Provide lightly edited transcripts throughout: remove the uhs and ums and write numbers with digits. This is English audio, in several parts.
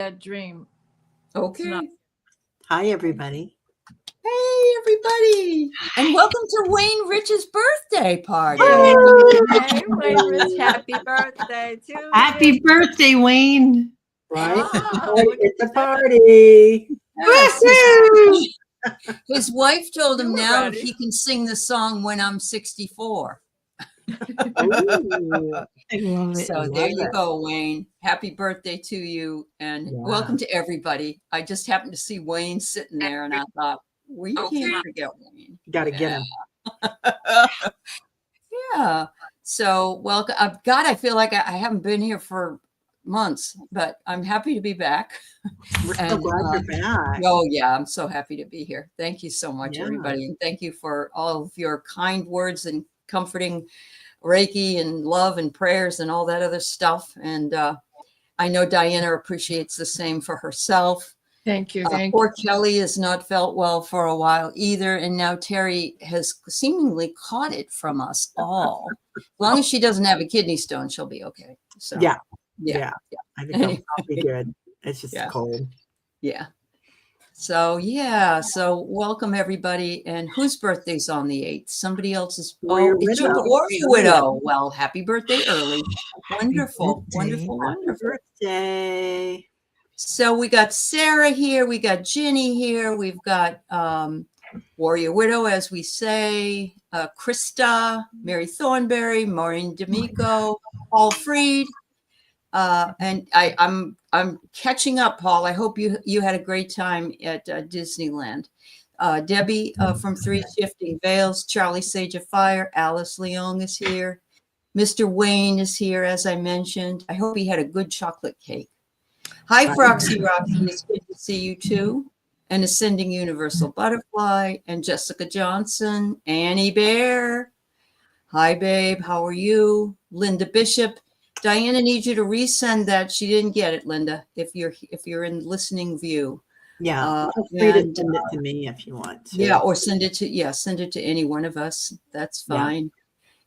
that dream. Okay. Hi, everybody. Hey, everybody. And welcome to Wayne Rich's birthday party. Hey, Wayne Rich, happy birthday to you. Happy birthday, Wayne. Right? Wow, It's a party. Yes, his wife told him You were now ready. he can sing the song When I'm 64. Ooh, I love it. So there you it. go, Wayne. Happy birthday to you, and Yeah. welcome to everybody. I just happened to see Wayne sitting there, and I thought, we can't forget Wayne. Gotta get him. Yeah. So welcome. God, I feel like I haven't been here for months, but I'm happy to be back. We're so And, glad you're back. Oh yeah, I'm so happy to be here. Thank you so much, Yeah. everybody, and thank you for all of your kind words and comforting Reiki and love and prayers and all that other stuff. And I know Diana appreciates the same for herself. Thank you. Poor Kelly has not felt well for a while either, and now Terry has seemingly caught it from us all. As long as she doesn't have a kidney stone, she'll be okay. So Yeah. yeah. I think I'll be good. It's just cold. Yeah. So welcome everybody. And whose birthday's on the 8th? Somebody else's. Warrior It's your Widow. Warrior Widow. Well, happy birthday early. Wonderful, birthday. wonderful. Birthday. So we got Sarah here, we got Ginny here, we've got Warrior Widow, as we say, Krista, Mary Thornberry, Maureen D'Amico, Paul Freed, and I'm catching up, Paul. I hope you had a great time at Disneyland. Debbie from 3 Shifting Veils, Charlie Sage of Fire, Alice Leong is here, Mr. Wayne is here, as I mentioned. I hope he had a good chocolate cake. Hi, Froxy Roxy. It's good to see you too. And Ascending Universal Butterfly and Jessica Johnson, Annie Bear. Hi, babe. How are you? Linda Bishop. Diana needs you to resend that. She didn't get it, Linda. If you're in listening view. Yeah. Feel free to send it to me if you want to. Yeah, or send it to any one of us. That's fine.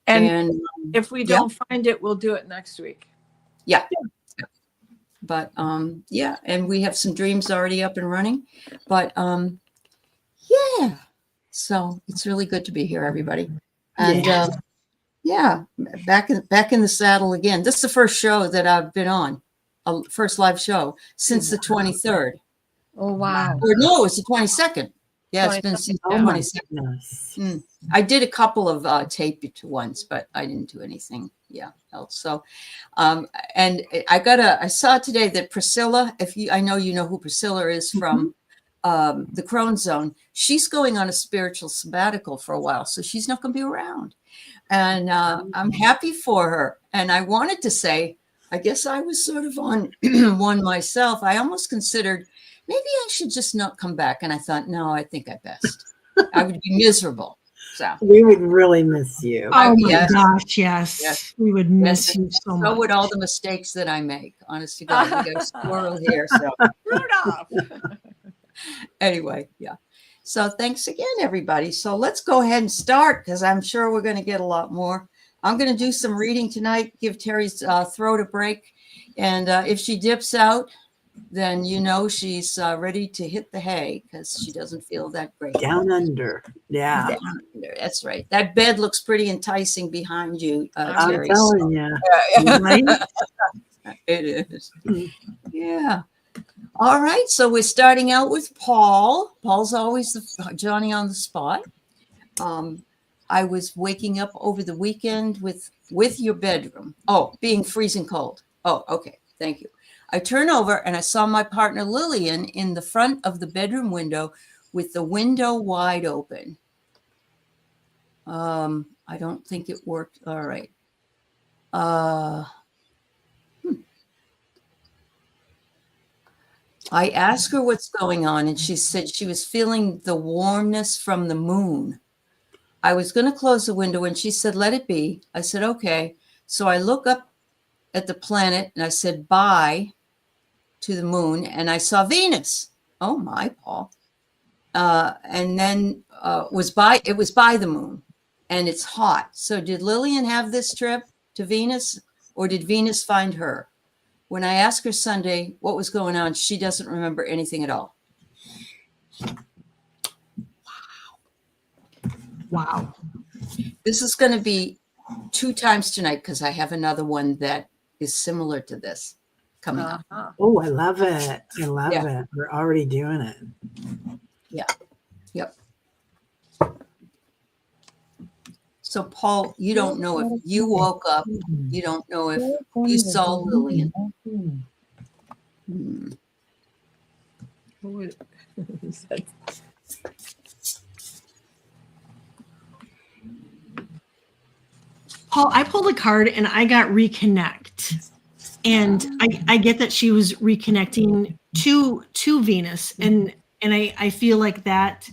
Yeah. And if we don't find it, we'll do it next week. Yeah. But and we have some dreams already up and running. But so it's really good to be here, everybody. And back in the saddle again. This is the first show that I've been on, first live show since the 23rd. Oh wow! Or no, it's the 22nd. Yeah, it's been since the 22nd. I did a couple of taped ones, but I didn't do anything else. So, and I saw today that Priscilla, I know you know who Priscilla is from the Crone Zone. She's going on a spiritual sabbatical for a while, so she's not going to be around. And I'm happy for her. And I wanted to say, I guess I was sort of on one myself. I almost considered maybe I should just not come back. And I thought, no, I think I best. I would be miserable. So we would really miss you. Oh my gosh, yes. We would miss you so much. So would all the mistakes that I make. Honest to God, we got a squirrel here. So Rudolph. Anyway, So thanks again, everybody. So let's go ahead and start because I'm sure we're going to get a lot more. I'm going to do some reading tonight, give Terry's throat a break. And if she dips out, then she's ready to hit the hay because she doesn't feel that great. Down under. Yeah. Down under. That's right. That bed looks pretty enticing behind you, Terry. I'm telling you. Right? It is. Yeah. All right. So we're starting out with Paul. Paul's always Johnny on the spot. I was waking up over the weekend with your bedroom. Oh, being freezing cold. Oh, okay. Thank you. I turn over and I saw my partner Lillian in the front of the bedroom window with the window wide open. I don't think it worked. All right. I asked her what's going on, and she said she was feeling the warmness from the moon. I was going to close the window, and she said, let it be. I said, okay. So I look up at the planet, and I said, bye to the moon, and I saw Venus. Oh, my, Paul. And then it was by the moon, and it's hot. So did Lillian have this trip to Venus, or did Venus find her? when I asked her Sunday what was going on, she doesn't remember anything at all. Wow. This is going to be 2 times tonight because I have another one that is similar to this coming up. Uh-huh. Oh, I love it. I love Yeah. it. We're already doing it. Yep. So, Paul, you don't know if you woke up. You don't know if you saw Lillian. Hmm. Who is that? Paul, I pulled a card and I got reconnect. And I get that she was reconnecting to Venus. And I feel like that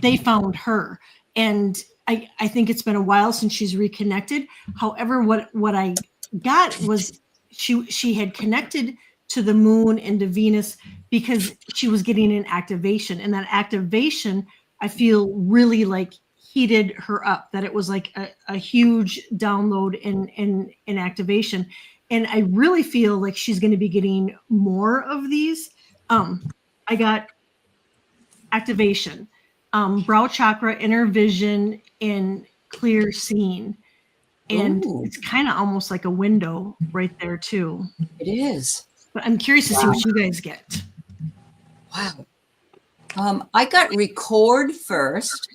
they found her. And I think it's been a while since she's reconnected. However, what I got was she had connected to the moon and to Venus because she was getting an activation. And that activation, I feel really like heated her up, that it was like a huge download and activation. And I really feel like she's going to be getting more of these. I got activation, brow chakra, inner vision, and clear seeing. And Ooh. it's kind of almost like a window right there too. It is. But I'm curious to see what you guys get. Wow. I got record first,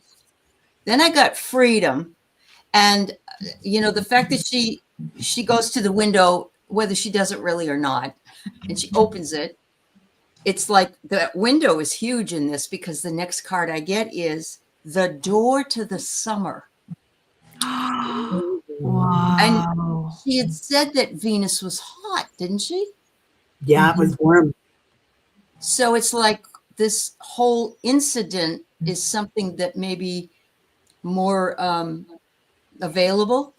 then I got freedom. And, the fact that she goes to the window, whether she does it really or not, and she opens it, it's like the window is huge in this because the next card I get is the door to the summer. Wow. She had said that Venus was hot, didn't she? Yeah, it was warm. So it's like this whole incident is something that may be more available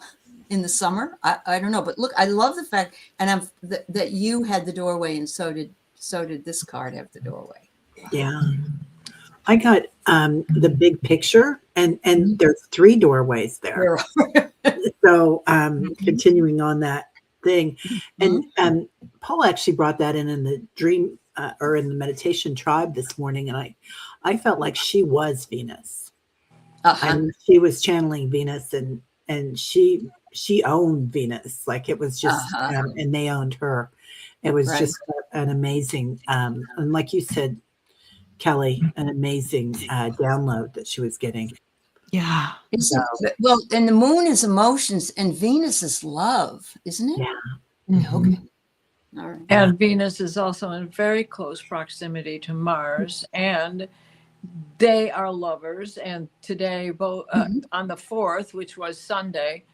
in the summer. I don't know, but look, I love the fact, and that you had the doorway, and so did this card have the doorway. Yeah. I got the big picture, and there's 3 doorways there. So continuing on that thing, and Paul actually brought that in the dream or in the meditation tribe this morning, and I felt like she was Venus. And she was channeling Venus, and she owned Venus, like it was just, and they owned her. It was just an amazing, and like you said, Kelly, an amazing download that she was getting. Yeah. Well, and the moon is emotions, and Venus is love, isn't it? Yeah. Mm-hmm. Okay. All right. And Venus is also in very close proximity to Mars, and they are lovers. And today, both on the 4th, which was Sunday,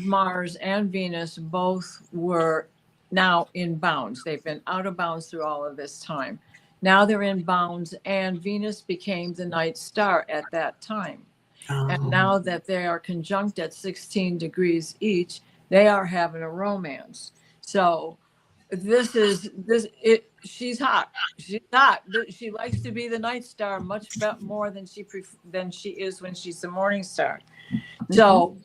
Mars and Venus both were now in bounds. They've been out of bounds through all of this time. Now they're in bounds, and Venus became the night star at that time. And now that they are conjunct at 16 degrees each, they are having a romance. So she's hot. She's hot. She likes to be the night star much more than she is when she's the morning star. So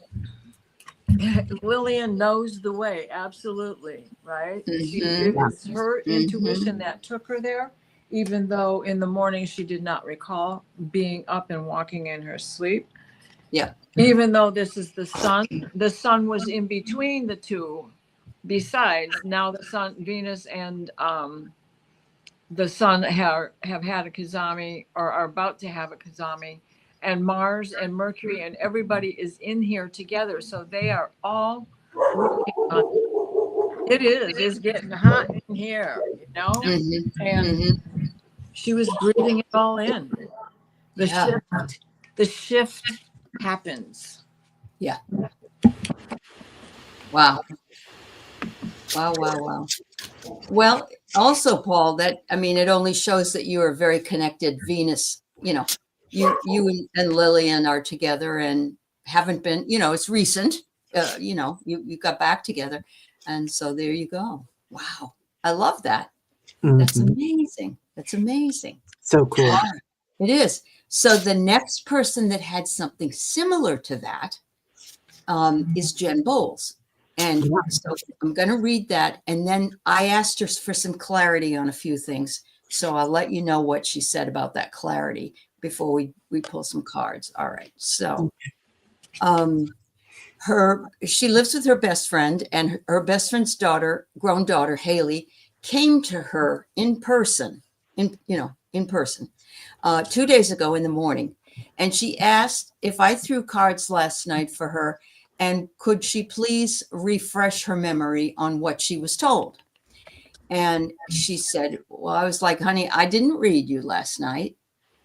Lillian knows the way, absolutely, right? It's her intuition that took her there, even though in the morning she did not recall being up and walking in her sleep. Yeah. Even though this is the sun was in between the two. Besides, now the sun, Venus and the sun have had a kazami, or are about to have a kazami, and Mars and Mercury and everybody is in here together. So they are all working on it. It's getting hot in here, and she was breathing it all in. The shift happens. Yeah. Wow. Wow. Well, also, Paul, it only shows that you are very connected. Venus, you and Lillian are together and haven't been, it's recent, you got back together. And so there you go. Wow. I love that. That's amazing. That's amazing. So cool. Yeah, it is. So the next person that had something similar to that is Jen Bowles. And so I'm going to read that. And then I asked her for some clarity on a few things. So I'll let you know what she said about that clarity before we pull some cards. All right. So she lives with her best friend, and her best friend's grown daughter, Haley, came to her in person, in person, 2 days ago in the morning. And she asked if I threw cards last night for her, and could she please refresh her memory on what she was told? And she said, well, I was like, honey, I didn't read you last night.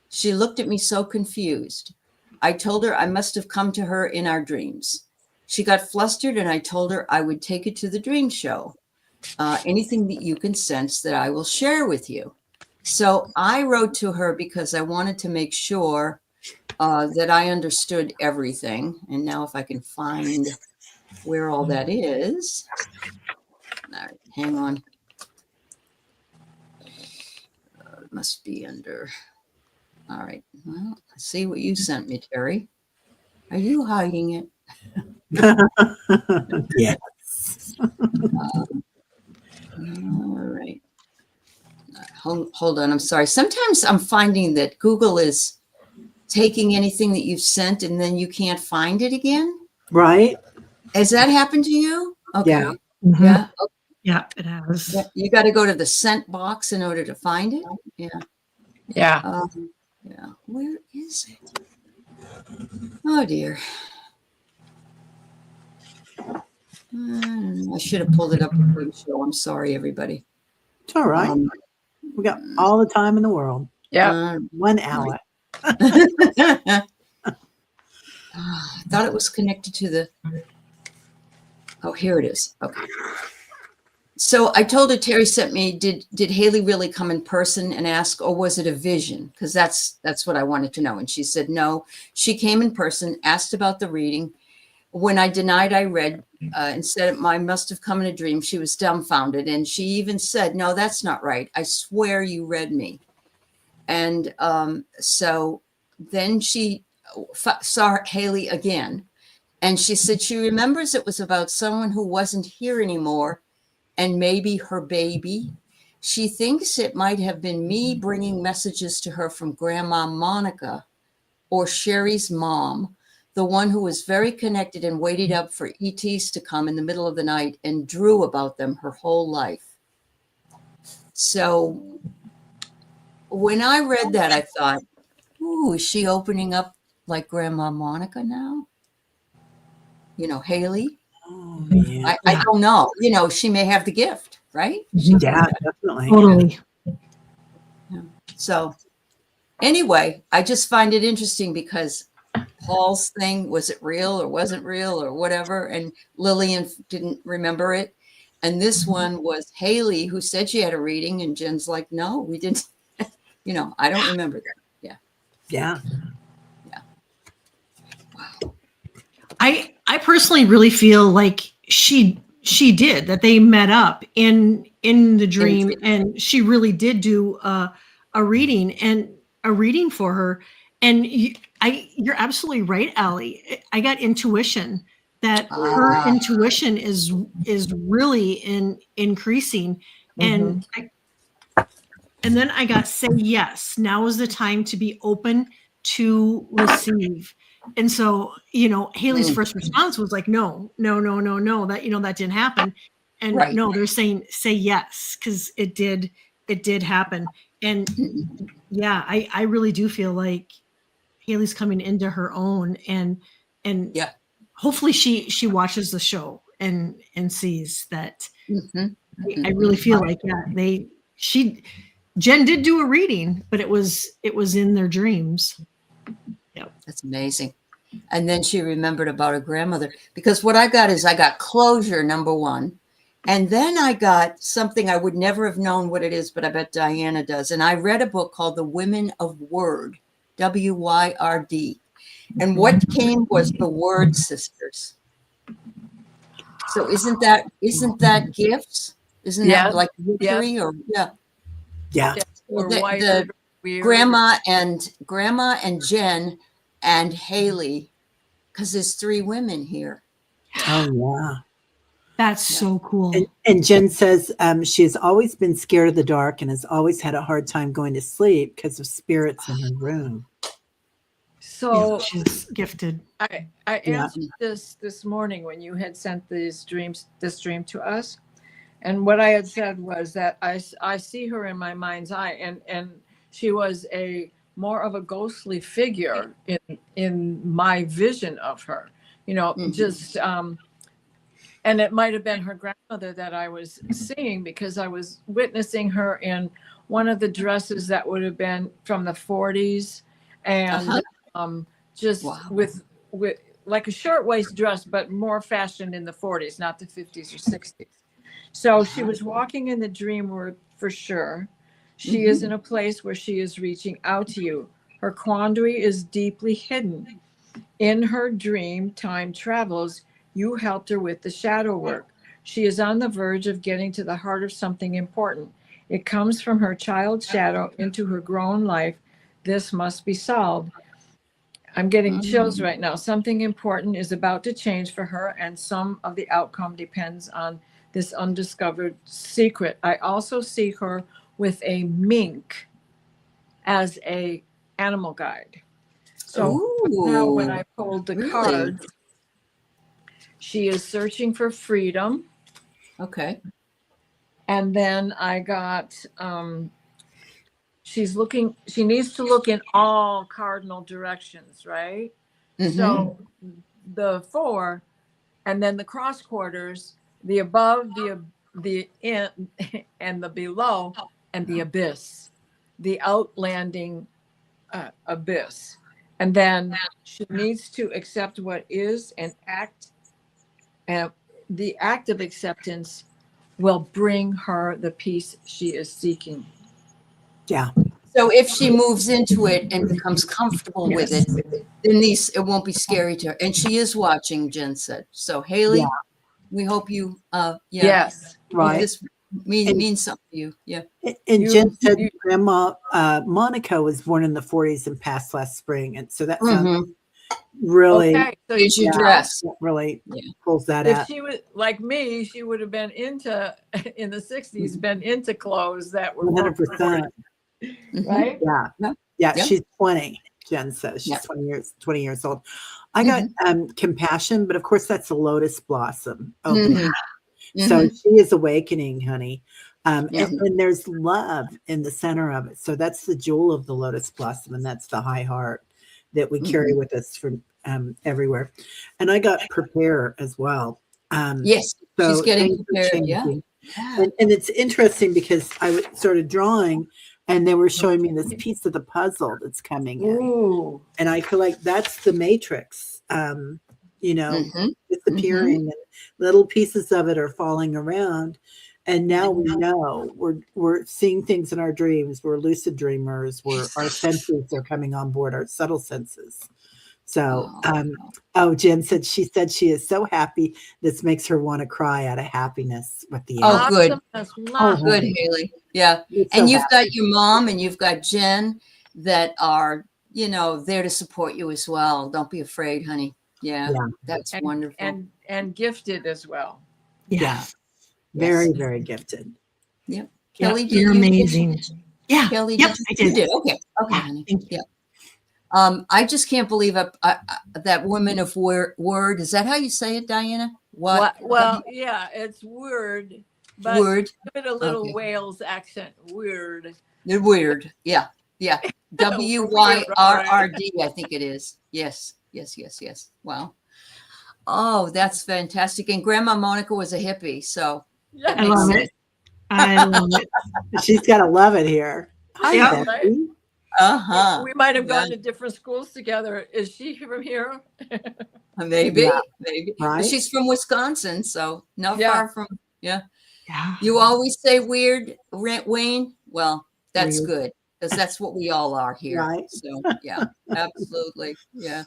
She looked at me so confused. I told her I must have come to her in our dreams. She got flustered, and I told her I would take it to the dream show. Anything that you can sense that I will share with you. So I wrote to her because I wanted to make sure that I understood everything. And now if I can find where all that is. All right, hang on. It must be under. All right. Well, let's see what you sent me, Terry. Are you hiding it? Yeah. All right. Hold on. I'm sorry. Sometimes I'm finding that Google is taking anything that you've sent and then you can't find it again. Right. Has that happened to you? Okay. Yeah. Mhm. Yeah. Yeah, it has. Yeah. You got to go to the sent box in order to find it. Yeah. Yeah. Yeah. Where is it? Oh dear. I should have pulled it up before the show. I'm sorry, everybody. It's all right. We got all the time in the world. Yeah. 1 hour. I thought it was connected to the. Oh, here it is. Okay. So I told her, Terry sent me, did Haley really come in person and ask, or was it a vision? Because that's what I wanted to know. And she said, no, she came in person, asked about the reading. When I denied I read, and said I must have come in a dream, she was dumbfounded. And she even said, no, that's not right. I swear you read me. And so then she saw Haley again. And she said she remembers it was about someone who wasn't here anymore, and maybe her baby. She thinks it might have been me bringing messages to her from Grandma Monica or Sherry's mom, the one who was very connected and waited up for ETs to come in the middle of the night and drew about them her whole life. So when I read that, I thought, ooh, is she opening up like Grandma Monica now? Haley? Oh, yeah. I don't know. She may have the gift, right? Yeah, definitely. Totally. So anyway, I just find it interesting because Paul's thing, was it real or wasn't real or whatever? And Lillian didn't remember it. And this one was Haley, who said she had a reading, and Jen's like, no, we didn't. I don't remember that. Yeah. Yeah. Wow. I personally really feel like she did, that they met up in the dream, and she really did do a reading for her. And you're absolutely right, Allie. I got intuition that her intuition is really increasing. And and then I got say yes. Now is the time to be open to receive. And so, Haley's first response was like, no, that, that didn't happen. And Right. no, they're saying, say yes, because it did happen. And yeah, I really do feel like Haley's coming into her own, and Yeah. hopefully she watches the show and sees that. I really feel like, Jen did do a reading, but it was in their dreams. Yep. That's amazing. And then she remembered about her grandmother, because what I got closure, number one. And then I got something I would never have known what it is, but I bet Diana does. And I read a book called The Women of Word, WYRD. And what came was the Word Sisters. So isn't that gifts? Isn't that like victory or Yeah. Or the grandma and Jen and Haley, because there's 3 women here. Oh, yeah. That's so cool. And Jen says she has always been scared of the dark and has always had a hard time going to sleep because of spirits in her room. So She's gifted. I Yeah. answered this morning when you had sent this dream to us, and what I had said was that I see her in my mind's eye, and she was a more of a ghostly figure in my vision of her, just and it might have been her grandmother that I was seeing, because I was witnessing her in one of the dresses that would have been from the 40s, and just Wow. with like a short-waist dress, but more fashioned in the 40s, not the 50s or 60s. So she was walking in the dream world for sure. She is in a place where she is reaching out to you. Her quandary is deeply hidden. In her dream, time travels. You helped her with the shadow work. She is on the verge of getting to the heart of something important. It comes from her child shadow into her grown life. This must be solved. I'm getting chills right now. Something important is about to change for her, and some of the outcome depends on this undiscovered secret. I also see her with a mink as a animal guide. So now when I pulled the cards, she is searching for freedom. Okay. And then I got she needs to look in all cardinal directions, right? So the 4, and then the cross quarters, the above, the in, and the below, and the abyss, the outlanding abyss. And then she needs to accept what is and act. And the act of acceptance will bring her the peace she is seeking. Yeah. So if she moves into it and becomes comfortable with it, then it won't be scary to her. And she is watching, Jen said. So Haley, we hope you Yes. Right. this means something to you. Yeah. And Jen said Grandma Monica was born in the 40s and passed last spring. And so that sounds really, okay. So Here's your dress. really pulls that if out. she was like me, she would have been in the 60s, been into clothes that were 100%. right? Yeah. She's 20. Jen says she's 20 years old. I got compassion, but of course that's a lotus blossom. So she is awakening, honey. And there's love in the center of it. So that's the jewel of the lotus blossom, and that's the high heart that we carry with us from everywhere. And I got prepare as well. Yes, so she's getting prepared. Yeah. And it's interesting because I started drawing, and they were showing me this piece of the puzzle that's coming in. And I feel like that's the matrix, disappearing, and little pieces of it are falling around. And now we know we're seeing things in our dreams. We're lucid dreamers. Our senses are coming on board, our subtle senses. So, Jen said she is so happy. This makes her want to cry out of happiness with the Oh, good. Good, Haley. Yeah. And you've got your mom and you've got Jen that are, there to support you as well. Don't be afraid, honey. Yeah. That's wonderful. And gifted as well. Yeah. Very, very gifted. Yep. Kelly, you're amazing. Yeah. Kelly, I did. You did. Okay. Okay, honey. Thank you. Yeah. I just can't believe that woman of word. Is that how you say it, Diana? What? Well, yeah, it's word, but word. Give it a little Wales accent. Weird. They're weird. Yeah. Yeah. WYRRD, I think it is. Yes. Wow. Oh, that's fantastic. And Grandma Monica was a hippie, so I love it. I love it. She's got to love it here. Hi, Becky. We might have gone to different schools together. Is she from here? Maybe. Right? She's from Wisconsin, so not far from. Yeah. You Yeah. always say weird, Wayne. Well, that's good because that's what we all are here. Right. So yeah, absolutely. Yeah.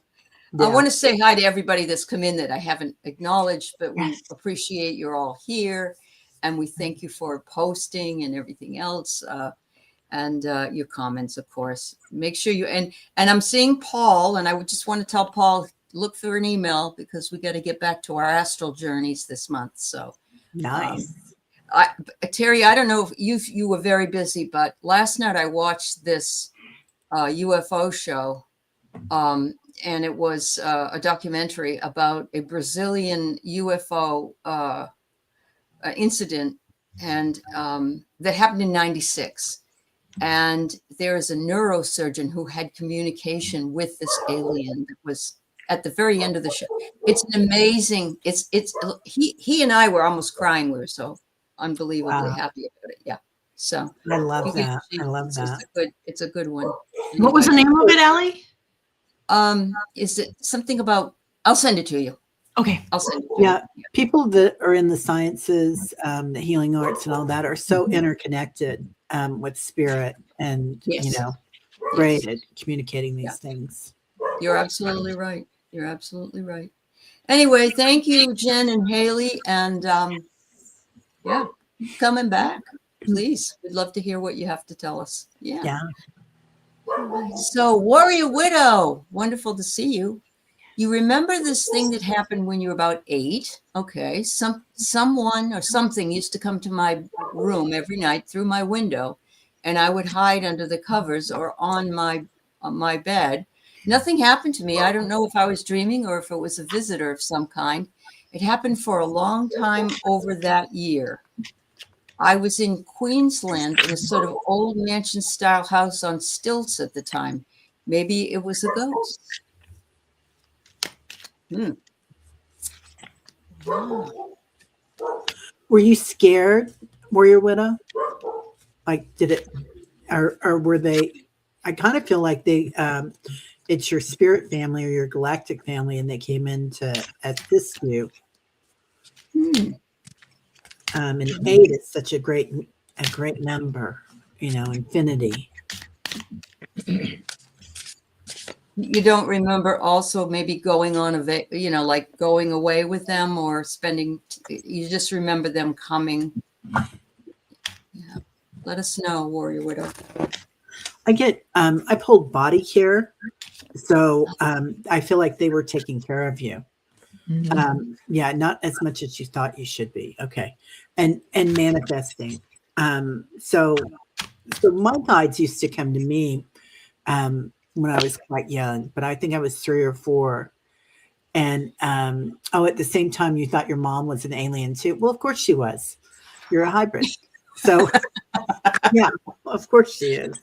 I want to say hi to everybody that's come in that I haven't acknowledged, but we appreciate you're all here, and we thank you for posting and everything else. And your comments, of course. Make sure you and I'm seeing Paul, and I would just want to tell Paul, look for an email because we got to get back to our astral journeys this month. So Nice. Terry, I don't know if you were very busy, but last night I watched this UFO show, and it was a documentary about a Brazilian UFO incident, and that happened in '96. And there is a neurosurgeon who had communication with this alien that was at the very end of the show. It's an amazing. He and I were almost crying. We were so unbelievably happy about it. Yeah. So I love you can that. see I love that. It's a good one. What was the name of it, Allie? Is it something about? I'll send it to you. Okay. I'll send it to Yeah, you. people that are in the sciences, the healing arts, and all that are so interconnected with spirit, and Yes. great at communicating these things. You're absolutely right. You're absolutely right. Anyway, thank you, Jen and Haley, and keep coming back, please. We'd love to hear what you have to tell us. Yeah. So, Warrior Widow, wonderful to see you. You remember this thing that happened when you were about 8? Okay. Someone or something used to come to my room every night through my window, and I would hide under the covers or on my bed. Nothing happened to me. I don't know if I was dreaming or if it was a visitor of some kind. It happened for a long time over that year. I was in Queensland in a sort of old mansion style house on stilts at the time. Maybe it was a ghost. Were you scared, Warrior Widow? Like, did it, or were they? I kind of feel like it's your spirit family or your galactic family, and they came in to assist you. And 8 is such a great number, infinity. You don't remember also maybe going on like going away with them or spending, you just remember them coming. Yeah. Let us know, Warrior Widow. I pulled body care. So I feel like they were taking care of you. Not as much as you thought you should be. Okay. And manifesting. So my guides used to come to me when I was quite young, but I think I was 3 or 4. And at the same time, you thought your mom was an alien too. Well, of course she was. You're a hybrid. So yeah, of course she is.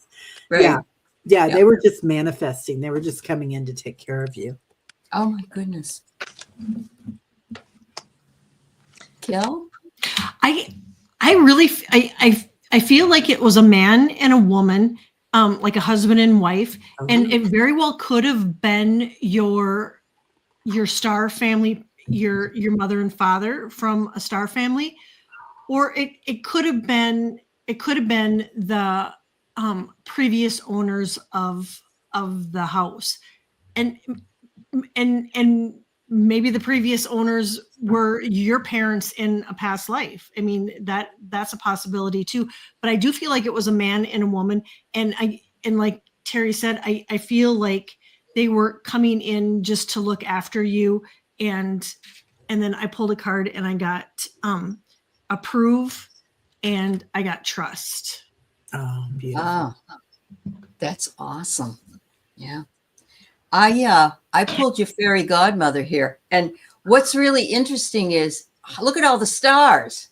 Right. Yeah, they were just manifesting. They were just coming in to take care of you. Oh my goodness. Kel? I feel like it was a man and a woman, like a husband and wife, and it very well could have been your star family, your mother and father from a star family, or it could have been the previous owners of the house, and maybe the previous owners were your parents in a past life. I mean, that's a possibility too. But I do feel like it was a man and a woman. And like Terry said, I feel like they were coming in just to look after you. And then I pulled a card and I got approve and I got trust. Oh, beautiful. Oh, that's awesome. Yeah. I pulled your fairy godmother here. And what's really interesting is look at all the stars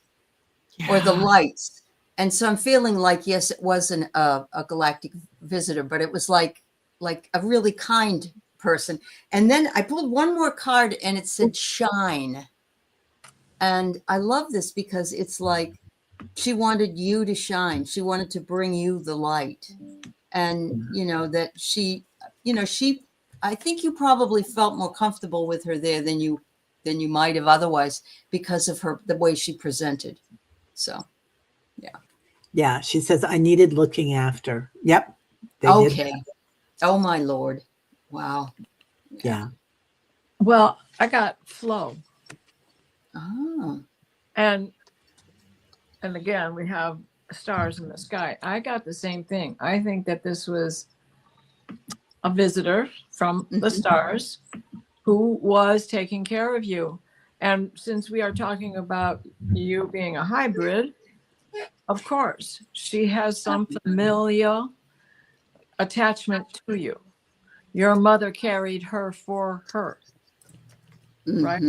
or the lights. And so I'm feeling like, yes, it wasn't a galactic visitor, but it was like a really kind person. And then I pulled one more card and it said shine. And I love this because it's like she wanted you to shine. She wanted to bring you the light. And, that she I think you probably felt more comfortable with her there than you might have otherwise because of the way she presented. So, yeah. Yeah, she says I needed looking after. Yep. Okay. Oh my Lord. Wow. Yeah. Well, I got flow. Oh. And again, we have stars in the sky. I got the same thing. I think that this was a visitor from the stars who who was taking care of you. And since we are talking about you being a hybrid, of course, she has some familial attachment to you. Your mother carried her for her, right?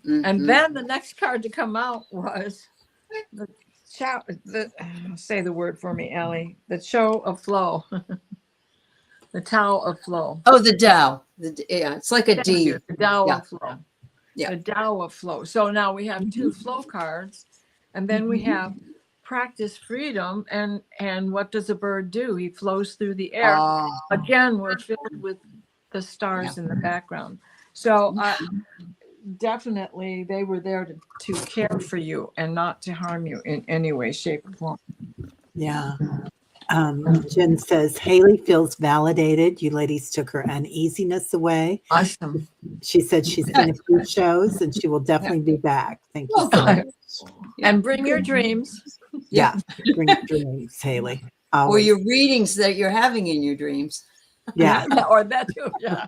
And then the next card to come out was the say the word for me, Allie. The show of flow. The Tao of Flow. Oh, the Tao. Yeah, it's like a Thank D. you. The Tao Yeah. of Flow. Yeah. The Tao of Flow. So now we have two flow cards, and then we have practice freedom. And what does a bird do? He flows through the air. Again, we're filled with the stars in the background. So definitely they were there to care for you and not to harm you in any way, shape, or form. Yeah. Jen says, Haley feels validated. You ladies took her uneasiness away. Awesome. She said she's seen a few shows and she will definitely be back. Thank you so much. And bring your dreams. Yeah. Bring your dreams, Haley. Or Always. your readings that you're having in your dreams. Yeah. Or that too. Yeah.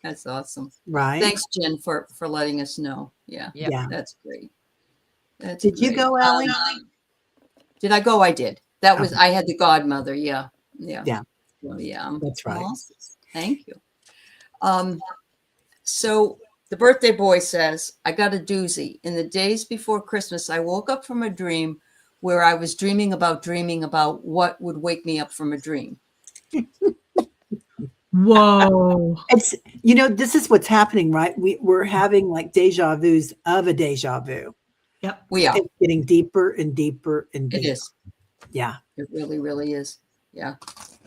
That's awesome. Right. Thanks, Jen, for letting us know. Yeah. Yeah. That's great. That's Did you great. go, Allie? Did I go? I did. That was, Okay. I had the godmother. Yeah. Yeah. Yeah. Well, yeah. That's right. Awesome. Thank you. So the birthday boy says, I got a doozy. In the days before Christmas, I woke up from a dream where I was dreaming about what would wake me up from a dream. Whoa. It's, this is what's happening, right? We're having like deja vus of a deja vu. Yep. We are. It's getting deeper and deeper and deeper. It is. Yeah. It really, really is. Yeah.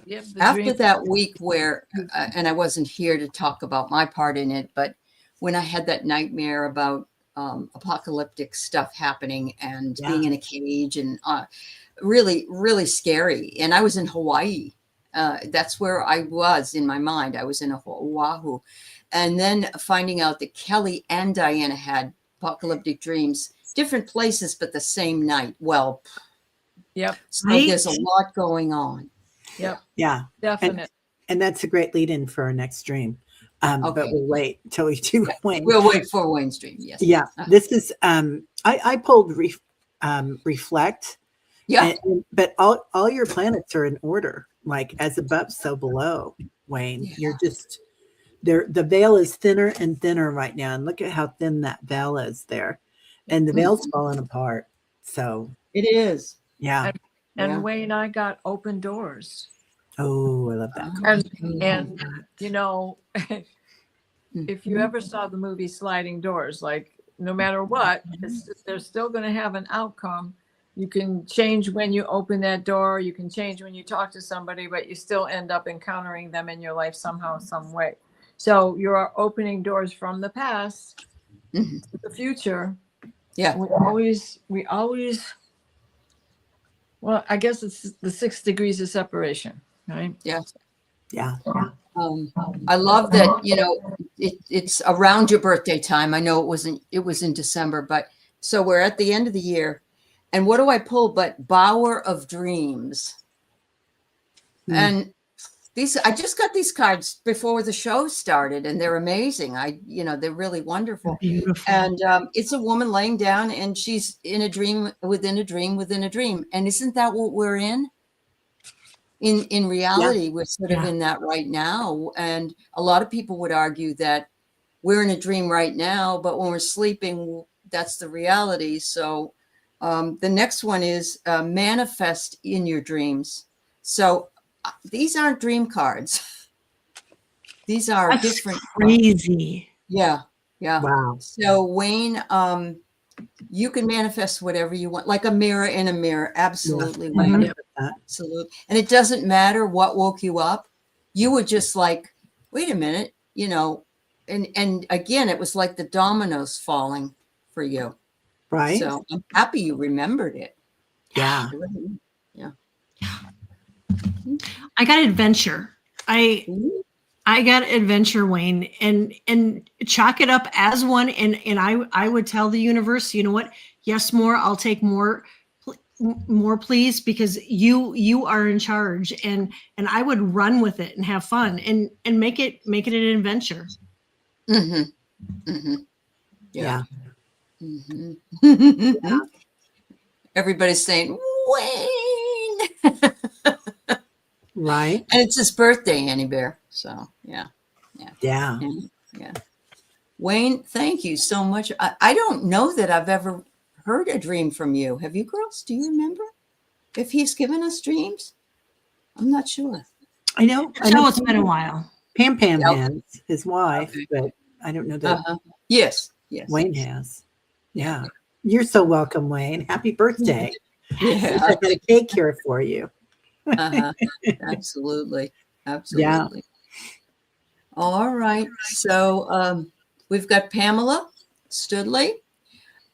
Yep, After that week where, and I wasn't here to talk about my part in it, but when I had that nightmare about apocalyptic stuff happening and being in a cage and really, really scary. And I was in Hawaii. That's where I was in my mind. I was in Oahu. And then finding out that Kelly and Diana had apocalyptic dreams, different places, but the same night. Well, yep. So there's a lot going on. Yep. Yeah. Definitely. And that's a great lead in for our next dream. But we'll wait until we do Wayne. We'll wait for Wayne's dream. Yes. Yeah. This is, I pulled reflect. Yeah. But all your planets are in order, like as above, so below, Wayne. Yeah. You're just there. The veil is thinner and thinner right now. And look at how thin that veil is there. And the veil's falling apart. So It is. yeah. And Wayne, I got open doors. Oh, I love that. And if you ever saw the movie Sliding Doors, like no matter what, they're still going to have an outcome. You can change when you open that door. You can change when you talk to somebody, but you still end up encountering them in your life somehow, some way. So you are opening doors from the past to the future. Yeah. We always, well, I guess it's the 6 degrees of separation, right? Yeah. Yeah. I love that, it's around your birthday time. I know it was in December, but so we're at the end of the year. And what do I pull but Bower of Dreams? And I just got these cards before the show started and they're amazing. They're really wonderful. Beautiful. And it's a woman laying down and she's in a dream within a dream within a dream. And isn't that what we're in? In reality, we're sort of in that right now. And a lot of people would argue that we're in a dream right now, but when we're sleeping, that's the reality. So the next one is manifest in your dreams. So these aren't dream cards. These are That's different. crazy. Yeah. Yeah. Wow. So Wayne, you can manifest whatever you want, like a mirror in a mirror. Absolutely. Wayne. Yeah. Absolutely. And it doesn't matter what woke you up. You were just like, wait a minute, and again, it was like the dominoes falling for you. Right. So I'm happy you remembered it. Yeah. Yeah. I got adventure. I got adventure, Wayne, and chalk it up as one. And I would tell the universe, you know what? Yes, more. I'll take more, please, because you are in charge. And I would run with it and have fun and make it an adventure. Mm-hmm. Mm-hmm. Yeah. Mm-hmm. Everybody's saying, Wayne. Right. And it's his birthday, Annie Bear. So, yeah. Yeah. Yeah. Wayne, thank you so much. I don't know that I've ever heard a dream from you. Have you girls? Do you remember if he's given us dreams? I'm not sure. I know. So it's been a while. Pam Yeah, has his wife, okay. but I don't know that Yes. Wayne has. Yeah. You're so welcome, Wayne. Happy birthday. Yeah. I got a cake here for you. Absolutely. Yeah. All right. So we've got Pamela Studley,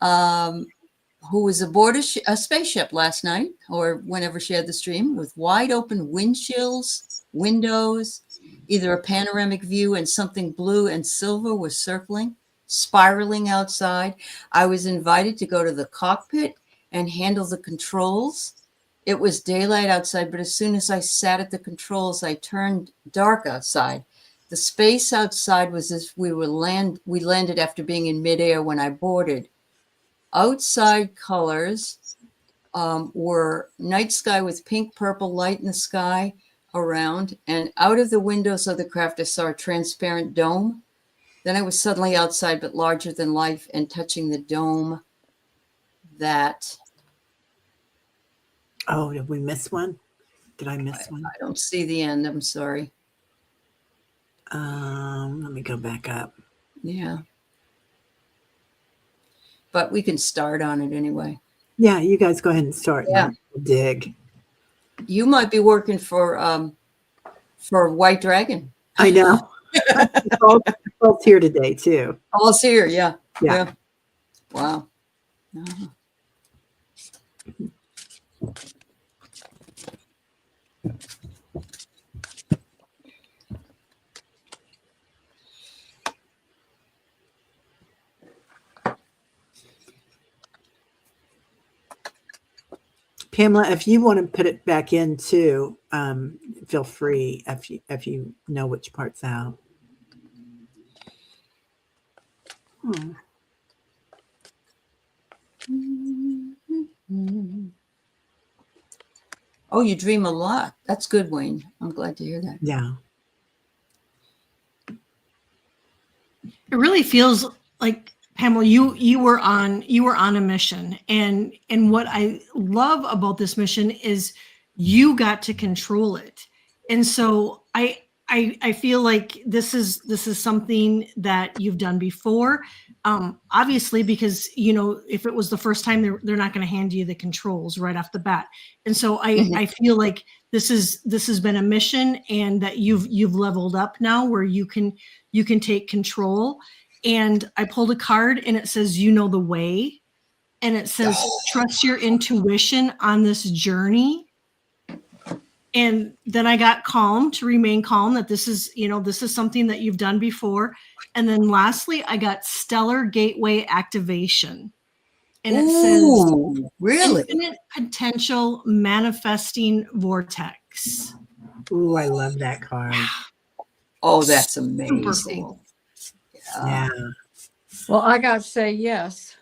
who was aboard a spaceship last night or whenever she had the stream with wide open windows, either a panoramic view and something blue and silver was circling, spiraling outside. I was invited to go to the cockpit and handle the controls. It was daylight outside, but as soon as I sat at the controls, I turned dark outside. The space outside was as we landed after being in midair when I boarded. Outside colors were night sky with pink, purple light in the sky around, and out of the windows of the craft, I saw a transparent dome. Then I was suddenly outside, but larger than life, and touching the dome that... Oh, did we miss one? Did I miss one? I don't see the end. I'm sorry. Let me go back up. Yeah. But we can start on it anyway. Yeah, you guys go ahead and start. Yeah. Dig. You might be working for White Dragon. I know. Paul's here today too. Paul's here. Yeah. Yeah. Wow. Uh-huh. Pamela, if you want to put it back in too, feel free if you know which part's out. Oh, you dream a lot. That's good, Wayne. I'm glad to hear that. Yeah. It really feels like, Pamela, you were on a mission, and what I love about this mission is you got to control it, and so I feel like this is something that you've done before, obviously, because if it was the first time, they're not going to hand you the controls right off the bat, and so I feel like this has been a mission, and that you've leveled up now where you can take control. And I pulled a card and it says, you know the way. And it says, trust your intuition on this journey. And then I got calm to remain calm, that this is something that you've done before. And then lastly, I got stellar gateway activation. And it says, really? Infinite potential manifesting vortex. Ooh, I love that card. Oh, that's amazing. Super cool. Yeah. Well, I got to say yes.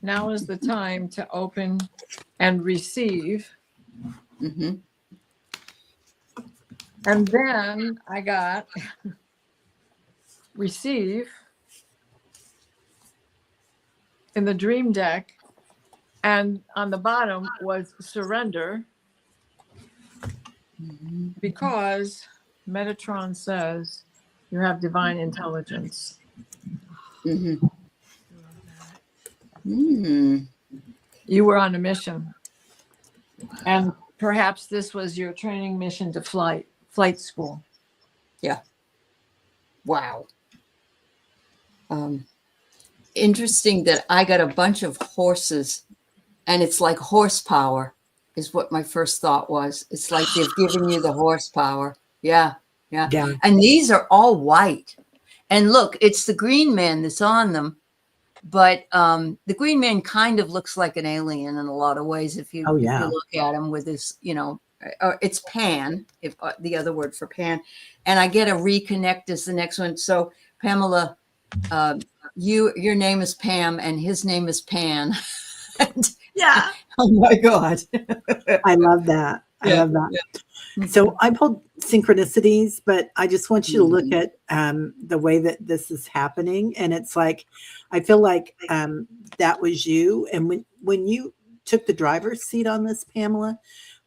Now is the time to open and receive. Mm-hmm. And then I got receive in the dream deck. And on the bottom was surrender, because Metatron says you have divine intelligence. Mm-hmm. Mm. You were on a mission, and perhaps this was your training mission to flight school. Yeah. Wow. Interesting that I got a bunch of horses, and it's like horsepower is what my first thought was. It's like they've given you the horsepower. Yeah. And these are all white. And look, it's the green man that's on them, but the green man kind of looks like an alien in a lot of ways. If you look at him with his, it's Pan, if the other word for Pan. And I get a reconnect is the next one. So Pamela, your name is Pam and his name is Pan. Yeah. Oh my God. I love that. I love that. So I pulled synchronicities, but I just want you to look at the way that this is happening. And it's like, I feel like that was you. And when you took the driver's seat on this, Pamela,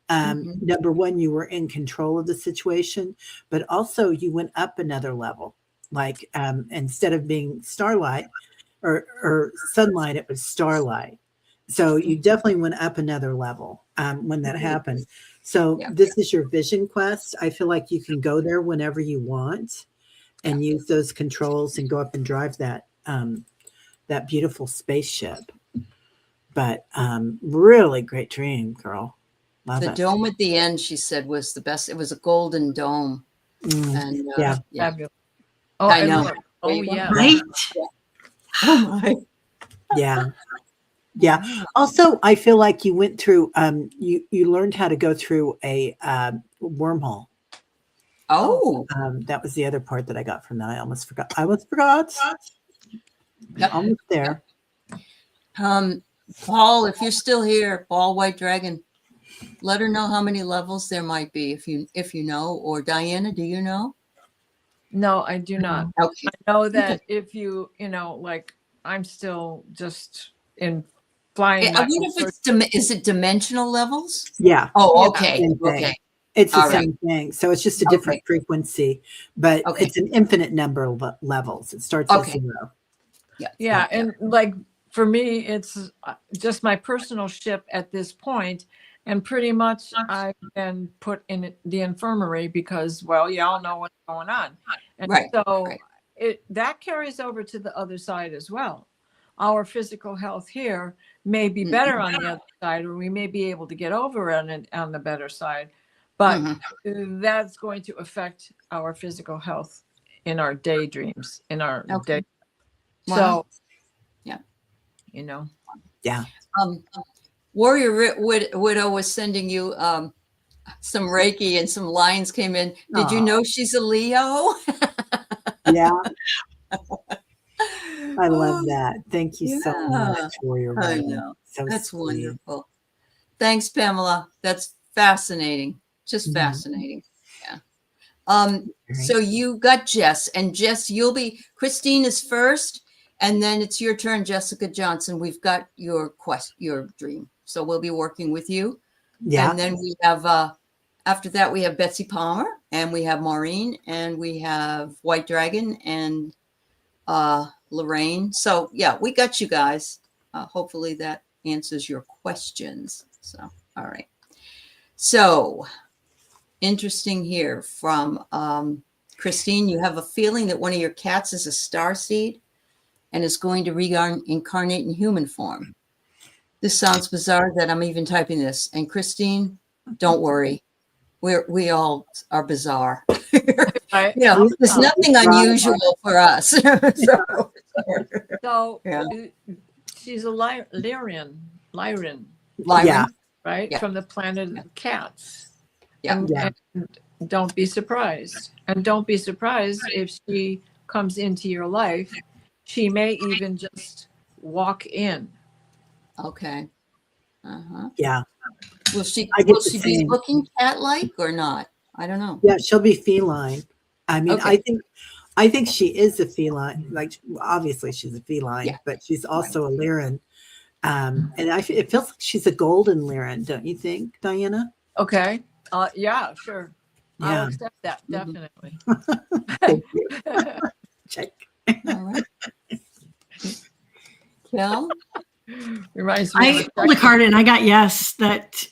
number one, you were in control of the situation, but also you went up another level. Like instead of being starlight or sunlight, it was starlight. So you definitely went up another level when that happened. So this is your vision quest. I feel like you can go there whenever you want and use those controls and go up and drive that that beautiful spaceship. But really great dream, girl. Love The it. dome at the end, she said, was the best. It was a golden dome. And Yeah. Fabulous. Oh, I and know. look, oh, yeah. Right. Oh my. Yeah. Yeah. Also, I feel like you went through you learned how to go through a wormhole. Oh. That was the other part that I got from that. I almost forgot. Almost there. Paul, if you're still here, Paul White Dragon, let her know how many levels there might be if you know. Or Diana, do you know? No, I do not. Okay. I know that if you know, like I'm still just in flying. I wonder if it's is it dimensional levels? Yeah. Oh, Yeah. okay. Same thing. Okay. It's the All same thing. So it's just a different frequency, but it's an infinite number of levels. It starts at 0. Yeah. And like for me, it's just my personal ship at this point. And pretty much I've been put in the infirmary because, well, y'all know what's going on. And so that carries over to the other side as well. Our physical health here may be better on the other side, or we may be able to get over on the better side. But that's going to affect our physical health in our daydreams, in our day. Wow. So, you know. Yeah. Warrior Widow was sending you some Reiki and some lines came in. Did you know she's a Leo? Yeah. I love that. Thank you so much, Warrior Widow. I know. So that's sweet. wonderful. Thanks, Pamela. That's fascinating. Just fascinating. Yeah. So you got Jess, and Jess, Christine is first, and then it's your turn, Jessica Johnson. We've got your dream. So we'll be working with you. Yeah. And then we have, after that, we have Betsy Palmer, and we have Maureen, and we have White Dragon, and Lorraine. So yeah, we got you guys. Hopefully that answers your questions. So, all right. So interesting here from Christine. You have a feeling that one of your cats is a starseed and is going to reincarnate in human form. This sounds bizarre that I'm even typing this. And Christine, don't worry. We all are bizarre. Right. There's nothing unusual for us. So she's a Lyran, right? Yeah. From the planet of the cats. Yeah. And don't be surprised. And don't be surprised if she comes into your life. She may even just walk in. Okay. Yeah. Will she be looking cat-like or not? I don't know. Yeah, she'll be feline. I mean, I think she is a feline. Like, obviously she's a feline, but she's also a Lyran. And it feels like she's a golden Lyran, don't you think, Diana? Okay. Yeah, sure. Yeah. I'll accept that, definitely. Thank you. Check. All right. Kel? Reminds me. I pulled a card and I got yes. That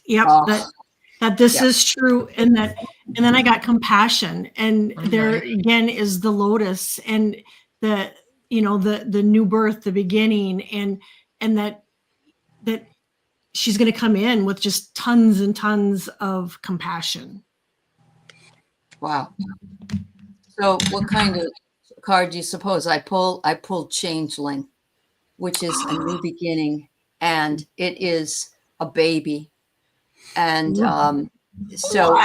that this is true, and then I got compassion, and there again is the lotus and the the new birth, the beginning, and that she's going to come in with just tons and tons of compassion. Wow. So what kind of card do you suppose I pulled Changeling, which is a new beginning, and it is a baby. And so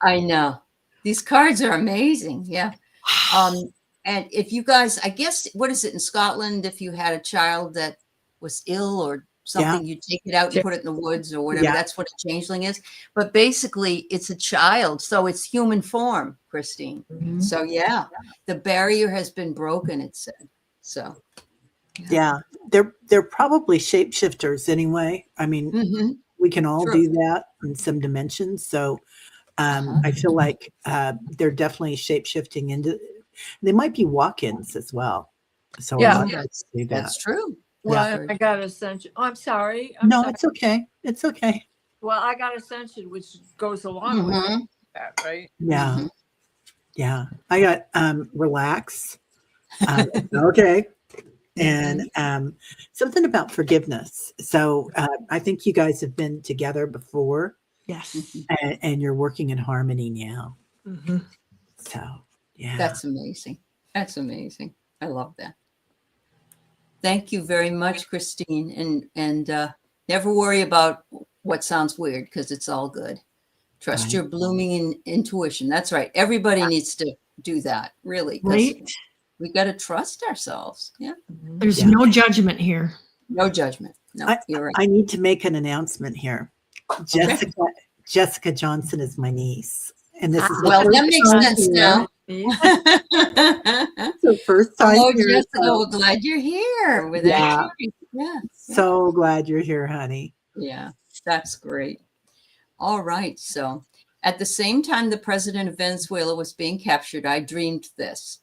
I know these cards are amazing. Yeah. And if you guys, I guess, what is it in Scotland? If you had a child that was ill or something, you take it out and put it in the woods or whatever. Yeah. That's what a changeling is. But basically, it's a child, so it's human form, Christine. Mhm. So yeah, the barrier has been broken. It said so. Yeah, they're probably shapeshifters anyway. I mean, Mhm. we can all True. do that in some dimensions. So I feel like they're definitely shapeshifting into. They might be walk-ins as well. So Yeah. a lot of us do that. That's true. Well, I got Ascension. Oh, I'm sorry. No, sorry. it's okay. It's okay. Well, I got Ascension, which goes along with Mhm. that, right? Yeah, Mhm. yeah. I got relax. Okay. Mm-hmm. And something about forgiveness. So I think you guys have been together before, Yes. and you're working in harmony now. Mhm. So yeah, That's amazing. That's amazing. I love that. Thank you very much, Christine. And never worry about what sounds weird because it's all good. Trust Right. your blooming intuition. That's right. Everybody needs to do that, really, because Right? we got to trust ourselves. Yeah. There's Yeah. no judgment here. No judgment. No, you're right. I need to make an announcement here. Jessica Johnson is my niece, and this is Well, the that first makes time sense here. now. So first time Hello, here, Jessica. so We're glad you're here with Yeah. us. Yeah. so glad you're here, honey. Yeah, that's great. All right. So at the same time the president of Venezuela was being captured, I dreamed this.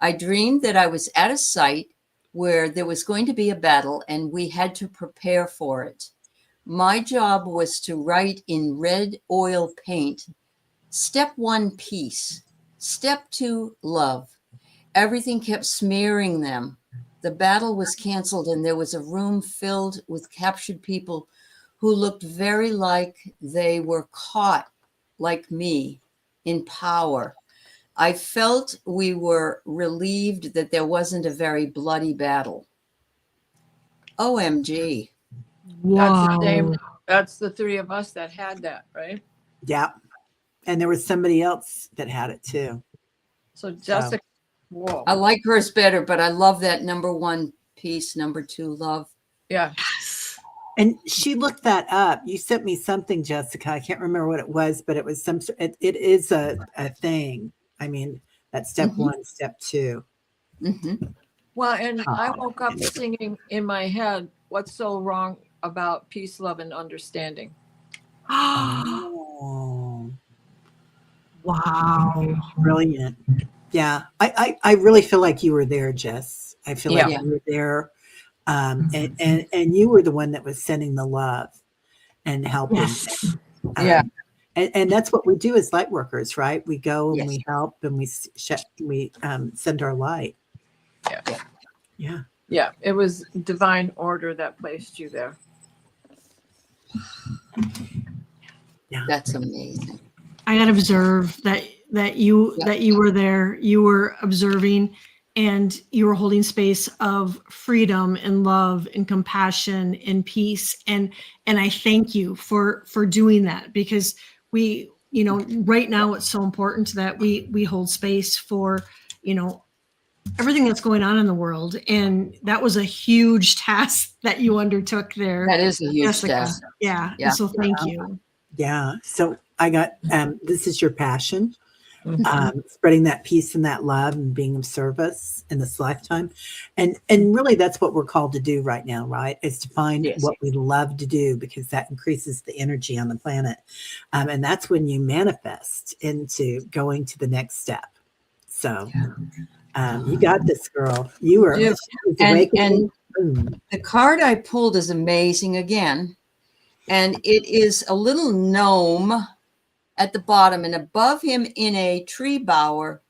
I dreamed that I was at a site where there was going to be a battle and we had to prepare for it. My job was to write in red oil paint, step 1, peace. Step 2, love. Everything kept smearing them. The battle was canceled and there was a room filled with captured people who looked very like they were caught, like me, in power. I felt we were relieved that there wasn't a very bloody battle. OMG. That's the Wow. same. That's the three of us that had that, right? Yeah, and there was somebody else that had it too. So Jessica, whoa, I like hers better, but I love that number 1, peace, number 2, love. yeah, And she looked that up. You sent me something, Jessica. I can't remember what it was, but it was some. It is a thing. I mean, that's step Mhm. 1, step 2. Mm-hmm. well, and I Oh, woke up singing in my head, "What's so wrong about peace, love, and understanding?" Oh, Wow. brilliant. Yeah, I really feel like you were there, Jess. I feel like Yeah. you were there. And you were the one that was sending the love and helping. Yes. Yeah. And that's what we do as light workers, right? We go and Yes. we help and we send our light. Yeah. Yeah. Yeah, it was divine order that placed you there. That's amazing. I got to observe that you Yeah. that you were there. You were observing, and you were holding space of freedom and love and compassion and peace. And I thank you for doing that, because we, right now it's so important that we hold space for, everything that's going on in the world. And that was a huge task that you undertook there, That is a huge Jessica. task. Yeah. Yeah. And so thank you. Yeah. So I got this is your passion. Mhm. Spreading that peace and that love and being of service in this lifetime. And really that's what we're called to do right now, right? Is to find Yes. what we love to do, because that increases the energy on the planet. And that's when you manifest into going to the next step. So you got this, girl. You were Yeah. it's And- awakening. Boom. The card I pulled is amazing again. And it is a little gnome at the bottom, and above him in a tree bower,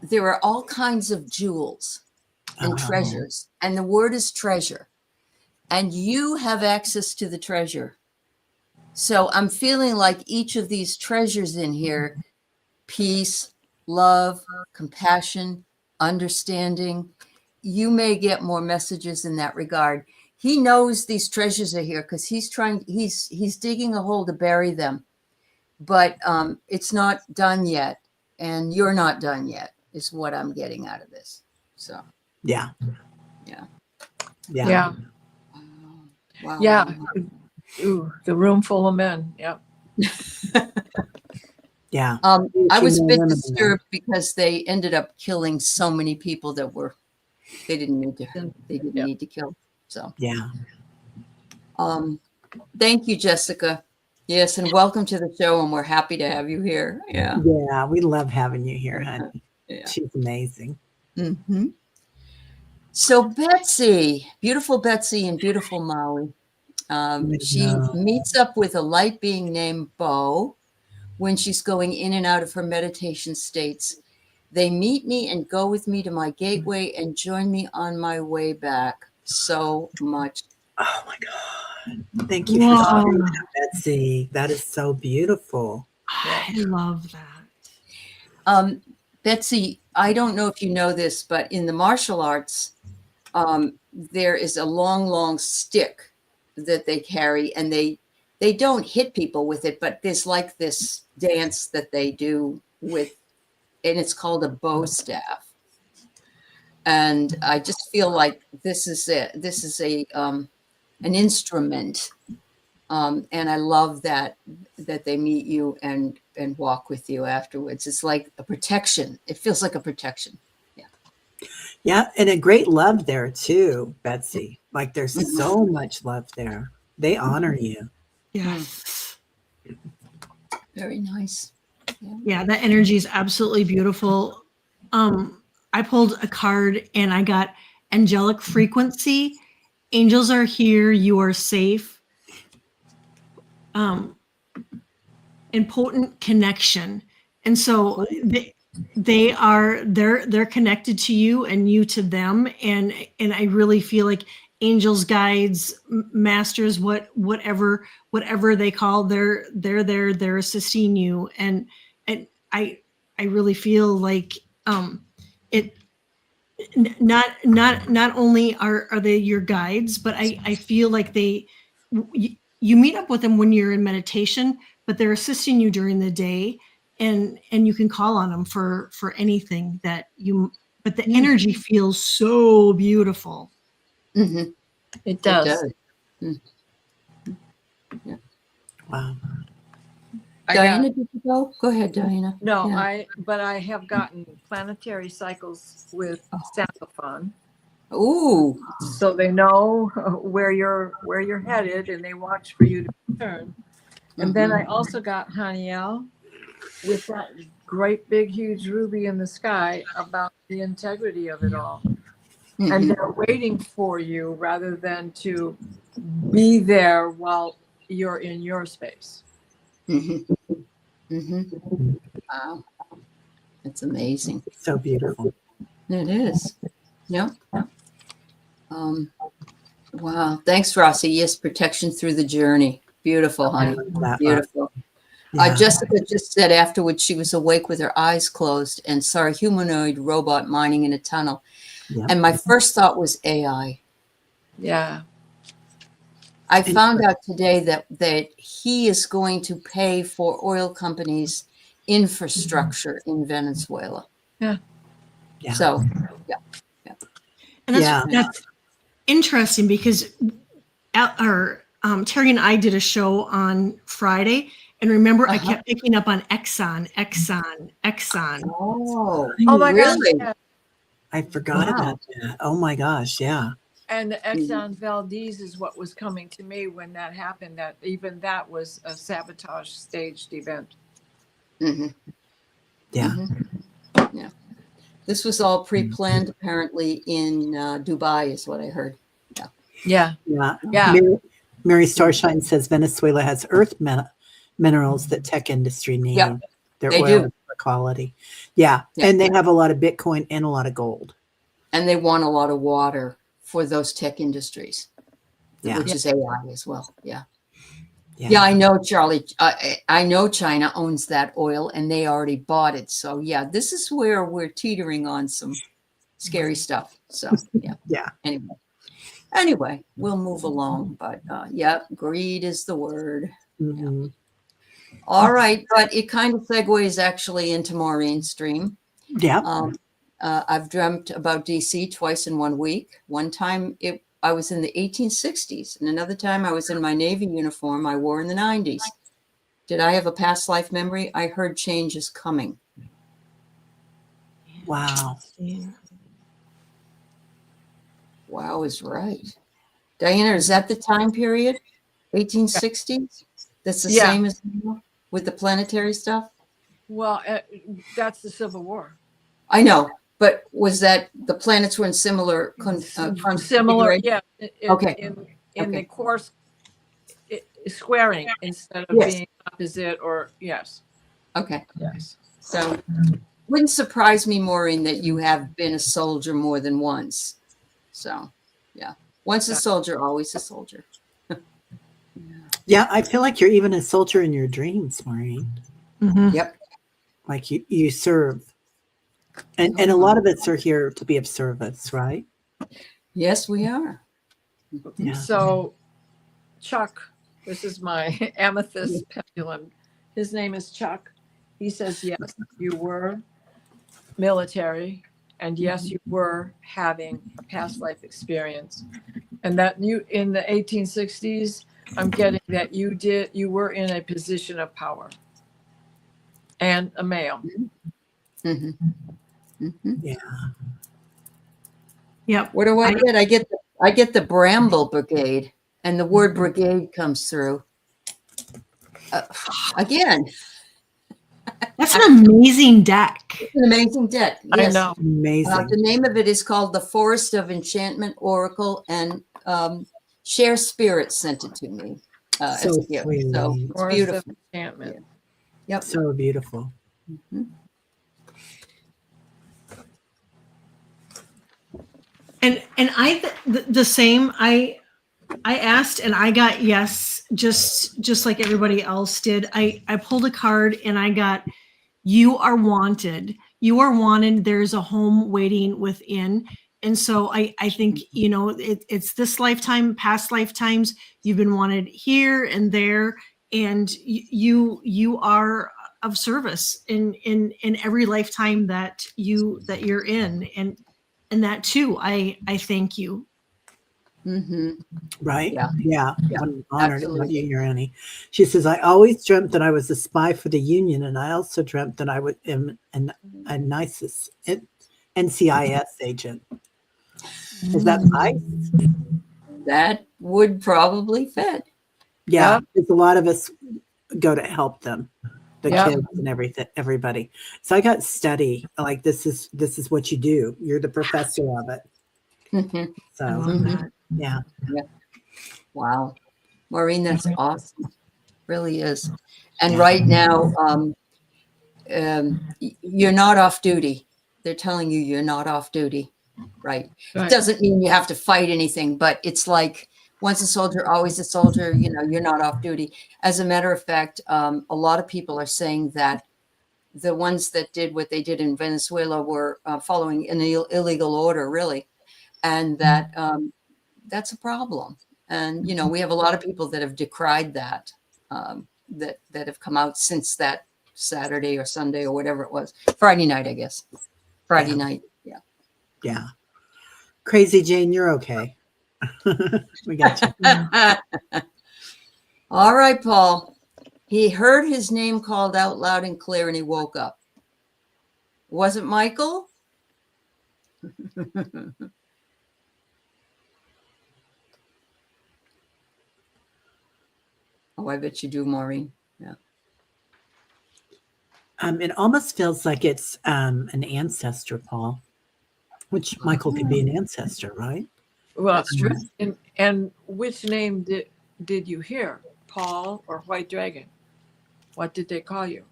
there are all kinds of jewels and Oh. treasures. And the word is treasure. And you have access to the treasure. So I'm feeling like each of these treasures in here, peace, love, compassion, understanding, you may get more messages in that regard. He knows these treasures are here because he's digging a hole to bury them, but it's not done yet, and you're not done yet. is what I'm getting out of this. So, Yeah. yeah. Yeah. Yeah. Wow. Yeah. Wow. Ooh, the room full of men. Yep. Yeah. I was a Female bit women in there. disturbed because they ended up killing so many people that they didn't need to kill. So, Yeah. thank you, Jessica. Yes, and welcome to the show, and we're happy to have you here. Yeah. Yeah. We love having you here, honey. Yeah. She's amazing. Mm-hmm. So Betsy, beautiful Betsy in beautiful Maui. She meets up with a light being named Bo when she's going in and out of her meditation states. They meet me and go with me to my gateway and join me on my way back. So much. Oh my God. Thank you for Wow. sharing that, Betsy. That is so beautiful. I love that. Betsy, I don't know if you know this, but in the martial arts, there is a long, long stick that they carry, and they don't hit people with it, but there's like this dance that they do with, and it's called a bow staff. And I just feel like this is an instrument. And I love that they meet you and walk with you afterwards. It's like a protection. It feels like a protection. Yeah. And a great love there too, Betsy. Like there's so much love there. They honor you. Yes. Very nice. Yeah, that energy is absolutely beautiful. I pulled a card and I got angelic frequency. Angels are here. You are safe. Important connection. And so they're connected to you and you to them. And I really feel like angels, guides, masters, whatever they call, they're there, they're assisting you. And I really feel like it not only are they your guides, but I feel like you meet up with them when you're in meditation, but they're assisting you during the day, and you can call on them for anything that you. But the energy feels so beautiful. Mm-hmm. It does. Yeah. Wow. Diana, did you go? Go ahead, Diana. No, Yeah. but I have gotten planetary cycles with Saxophone. Ooh. So they know where you're headed, and they watch for you to return. And then I also got Haniel with that great big huge ruby in the sky about the integrity of it all. And they're waiting for you rather than to be there while you're in your space. Wow. That's amazing. So beautiful. It is. Yep. Wow. Thanks, Rossi. Yes, protection through the journey. Beautiful, honey. Beautiful. Yeah. Jessica just said afterwards she was awake with her eyes closed and saw a humanoid robot mining in a tunnel. Yep. And my first thought was AI. Yeah. I found out today that he is going to pay for oil companies' infrastructure in Venezuela. Yeah. Yeah. So, And that's interesting because Terry and I did a show on Friday, and remember I kept picking up on Exxon. Oh my really? God. I forgot about that. Oh my gosh. Yeah. And the Exxon Valdez is what was coming to me when that happened. That even that was a sabotage staged event. Yeah. Yeah. This was all pre-planned, apparently, in Dubai, is what I heard. Yeah. Mary Starshine says Venezuela has earth minerals that tech industry need. Yeah, Their they oil do. is for quality. Yeah. And they have a lot of Bitcoin and a lot of gold. And they want a lot of water for those tech industries, Yeah. which is AI as well. Yeah, I know, Charlie. I know China owns that oil, and they already bought it. So, yeah, this is where we're teetering on some scary stuff. So, yeah. Anyway, we'll move along. But, greed is the word. Mm-hmm. All right. But it kind of segues actually into Maureen's stream. Yeah. I've dreamt about DC twice in 1 week. One time I was in the 1860s, and another time I was in my Navy uniform I wore in the 90s. Did I have a past life memory? I heard change is coming. Wow. Wow is right. Diana, is that the time period? 1860s? That's the Yeah. same as now with the planetary stuff? Well, that's the Civil War. I know, but was that the planets were in similar Similar, configuration? yeah. Okay. In Okay. the course, squaring instead of Yes. being opposite, or yes. Okay. Yes. So wouldn't surprise me, Maureen, that you have been a soldier more than once. So yeah, once a soldier, always a soldier. Yeah, I feel like you're even a soldier in your dreams, Maureen. Mhm. Yep. Like you serve. And a lot of us are here to be of service, right? Yes, we are. Yeah. So, Chuck, this is my amethyst pendulum. His name is Chuck. He says, yes, you were military, and yes, you were having past life experience. And that you, in the 1860s, I'm getting that you were in a position of power and a male. Mm-hmm. Mm-hmm. Yeah. Yep. What do I get? I get the Bramble Brigade, and the word brigade comes through. Again, That's an amazing deck. it's an amazing deck. Yes. I know. Amazing. The name of it is called The Forest of Enchantment Oracle, and Share Spirit sent it to me. As So a gift. sweet. So it's Forest of beautiful. enchantment. Yep. So beautiful. Mhm. And I the same. I asked and I got yes, just like everybody else did. I pulled a card and I got, you are wanted. You are wanted. There's a home waiting within. And so I think, you know, it's this lifetime, past lifetimes, you've been wanted here and there, and you are of service in every lifetime that you're in, and that too, I thank you. Mm-hmm. Right? Yeah. Yeah. Yeah, I'm honored to have absolutely. you here, Annie. She says, I always dreamt that I was a spy for the Union, and I also dreamt that I was a NICIS, NCIS agent. Is that nice? That would probably fit. Yeah. Yep. Because a lot of us go to help them, the Yep. kids and everybody. So I got study. Like this is what you do. You're the professor of it. Mhm. So I love that. yeah. Wow. Maureen, that's awesome. Really is. And right now, you're not off duty. They're telling you you're not off duty. Right. Right. It doesn't mean you have to fight anything, but it's like once a soldier, always a soldier. You know, you're not off duty. As a matter of fact, a lot of people are saying that the ones that did what they did in Venezuela were following an illegal order, really, and that that's a problem. And you know, we have a lot of people that have decried that, that have come out since that Saturday or Sunday or whatever it was, Friday night, I guess. Friday Yeah. night, yeah. Yeah. Crazy Jane, you're okay. We got you. All right, Paul. He heard his name called out loud and clear, and he woke up. Was it Michael? Oh, I bet you do, Maureen. Yeah. It almost feels like it's an ancestor, Paul, which Michael could be an ancestor, right? Well, That's true. and which name did you hear? Paul or White Dragon? What did they call you?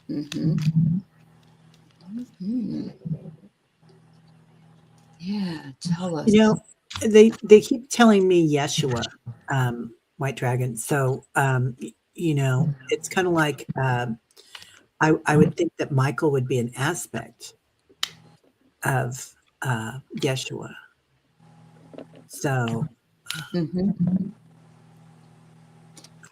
Mm-hmm. Mm-hmm. Yeah, tell us. You know, they keep telling me Yeshua, White Dragon. So you know, it's kind of like I would think that Michael would be an aspect of Yeshua. So Mm-hmm.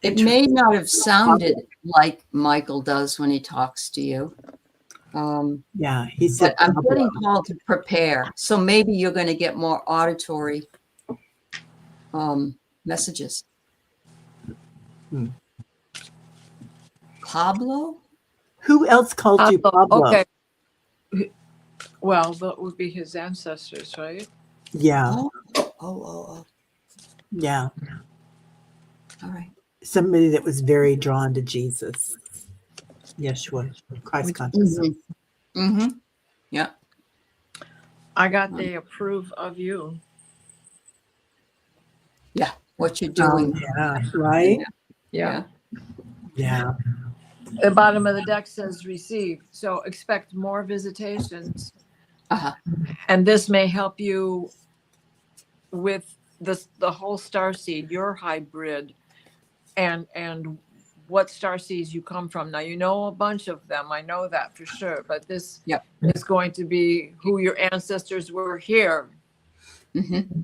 It may not have sounded like Michael does when he talks to you. Yeah, he said. But I'm getting Pablo. Paul to prepare. So maybe you're going to get more auditory messages. Hmm. Pablo? Who else called you Pablo? Okay. Well, that would be his ancestors, right? Yeah, Oh. yeah. All right. Somebody that was very drawn to Jesus. Yeshua, Christ consciousness. Mm-hmm. Yeah. I got they approve of you. Yeah. What you're Oh, doing. yeah, right? Yeah. Yeah. The bottom of the deck says receive. So expect more visitations. Uh-huh. And this may help you with the whole starseed, your hybrid, and what starseeds you come from. Now you know a bunch of them. I know that for sure. But this Yep. is going to be who your ancestors were here. Mm-hmm.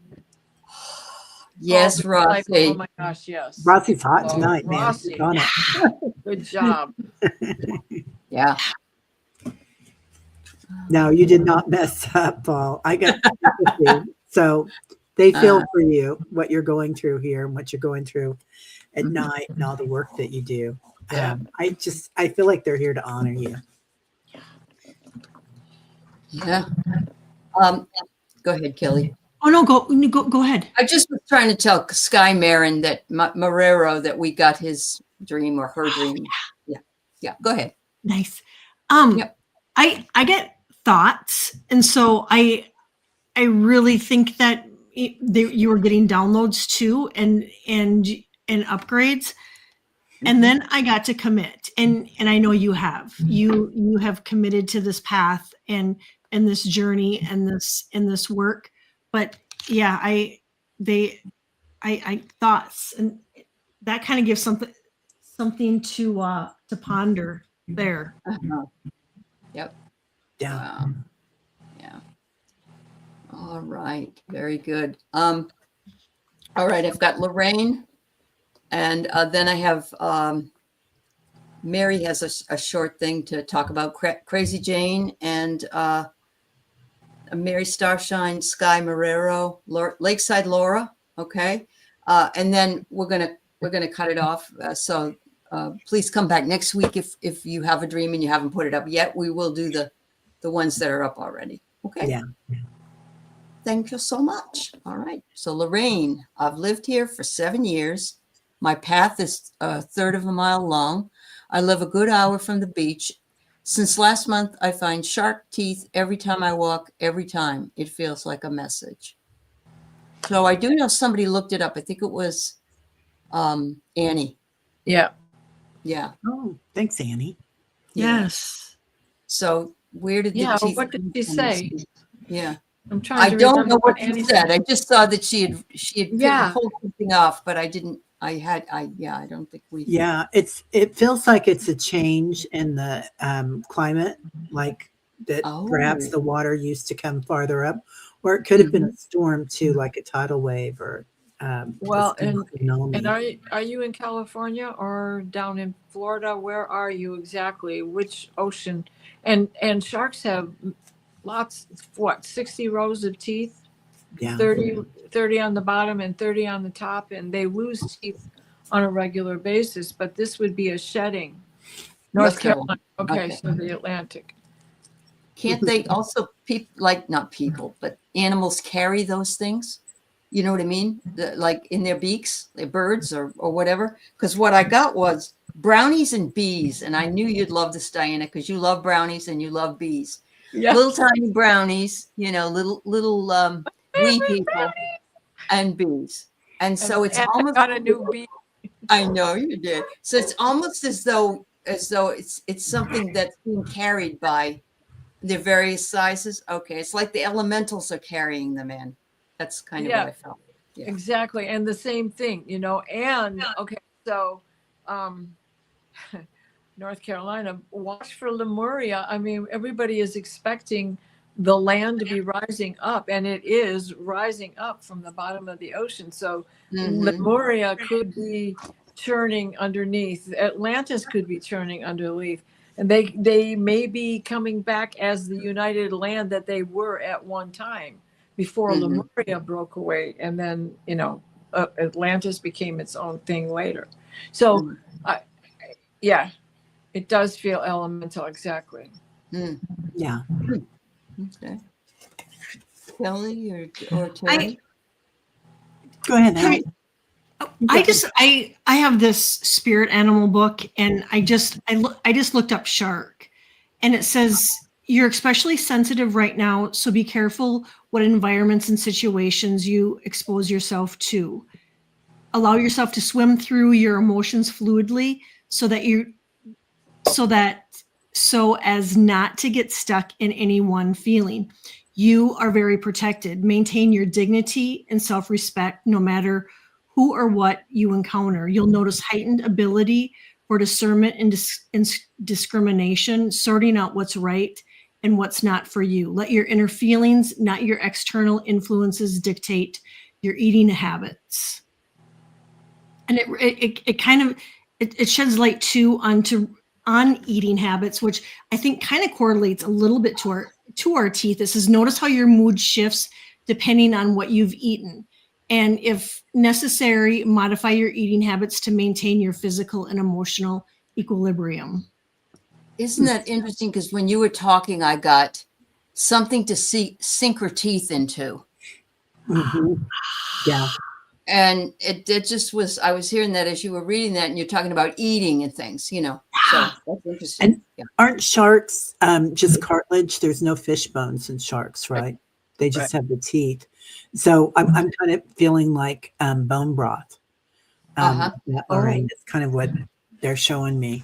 Yes, Oh, like, Rossi. oh my gosh, yes. Rossi's hot Oh, tonight, man. Rossi. She's on it. Good job. Yeah. No, you did not mess up, Paul. I got sympathy. So they feel for you what you're going through here and what you're going through at night and all the work that you do. Yeah. I feel like they're here to honor you. Yeah. Go ahead, Kelly. Oh no, go ahead. I just was trying to tell Sky Marin that Marrero that we got his dream or her dream. Yeah. Go ahead. Nice. Yep. I get thoughts, and so I really think that you were getting downloads too, and upgrades. And then I got to commit, and I know you have. You have committed to this path and this journey and this work. But yeah, I thoughts, and that kind of gives something to ponder there. Uh-huh. Yep. Yeah. Wow. Yeah. All right. Very good. All right. I've got Lorraine, and then I have Mary has a short thing to talk about. Crazy Jane and Mary Starshine, Sky Marrero, Lakeside Laura. Okay. And then we're gonna cut it off. So please come back next week if you have a dream and you haven't put it up yet. We will do the ones that are up already. Okay. Yeah. Thank you so much. All right. So Lorraine, I've lived here for 7 years. My path is a third of a mile long. I live a good hour from the beach. Since last month, I find shark teeth every time I walk, every time. It feels like a message. So I do know somebody looked it up. I think it was Annie. Yeah. Yeah. Oh, thanks, Annie. Yes. So where did the Yeah. teeth What did come she from? say? Yeah. I'm trying I to don't remember know what Annie she said. I just saw that she had Yeah. pulled something off, but I didn't. I don't think we. Yeah, it feels like it's a change in the climate, like that perhaps Oh. the water used to come farther up, or it could have been a storm too, like a tidal wave or Well, a tsunami. and are you in California or down in Florida? Where are you exactly? Which ocean? And sharks have lots, 60 rows of teeth? Yeah. 30 on the bottom and 30 on the top, and they lose teeth on a regular basis, but this would be a shedding. North Carolina. Okay, so the Atlantic. Can't they also not people, but animals carry those things? You know what I mean? Like in their beaks, their birds or whatever. Because what I got was brownies and bees, and I knew you'd love this, Diana, because you love brownies and you love bees. Yeah. Little tiny brownies, little wee people and bees. And so it's almost got a new bee. I know you did. So it's almost as though it's something that's being carried by their various sizes. Okay, it's like the elementals are carrying them in. That's kind of what I felt. Yeah. Exactly, and the same thing, And okay, so North Carolina, watch for Lemuria. I mean, everybody is expecting the land to be rising up, and it is rising up from the bottom of the ocean. So Lemuria could be churning underneath. Atlantis could be churning underneath. And they may be coming back as the united land that they were at one time before Lemuria broke away. And then, Atlantis became its own thing later. So, yeah, it does feel elemental, exactly. Yeah. Okay. Kelly or Terry? Go ahead. Annie. I have this spirit animal book, and I just looked up shark, and it says you're especially sensitive right now, so be careful what environments and situations you expose yourself to. Allow yourself to swim through your emotions fluidly so as not to get stuck in any one feeling. You are very protected. Maintain your dignity and self-respect no matter who or what you encounter. You'll notice heightened ability for discernment and discrimination, sorting out what's right and what's not for you. Let your inner feelings, not your external influences, dictate your eating habits. And it kind of sheds light too on eating habits, which I think kind of correlates a little bit to our teeth. It says, notice how your mood shifts depending on what you've eaten. And if necessary, modify your eating habits to maintain your physical and emotional equilibrium. Isn't that interesting? Because when you were talking, I got something to sink her teeth into. Mm-hmm. Yeah. And it just was, I was hearing that as you were reading that, and you're talking about eating and things, so that's interesting. And aren't sharks just cartilage? There's no fish bones in sharks, right? They just have the teeth. So I'm kind of feeling like bone broth. That Lorraine is kind of what they're showing me.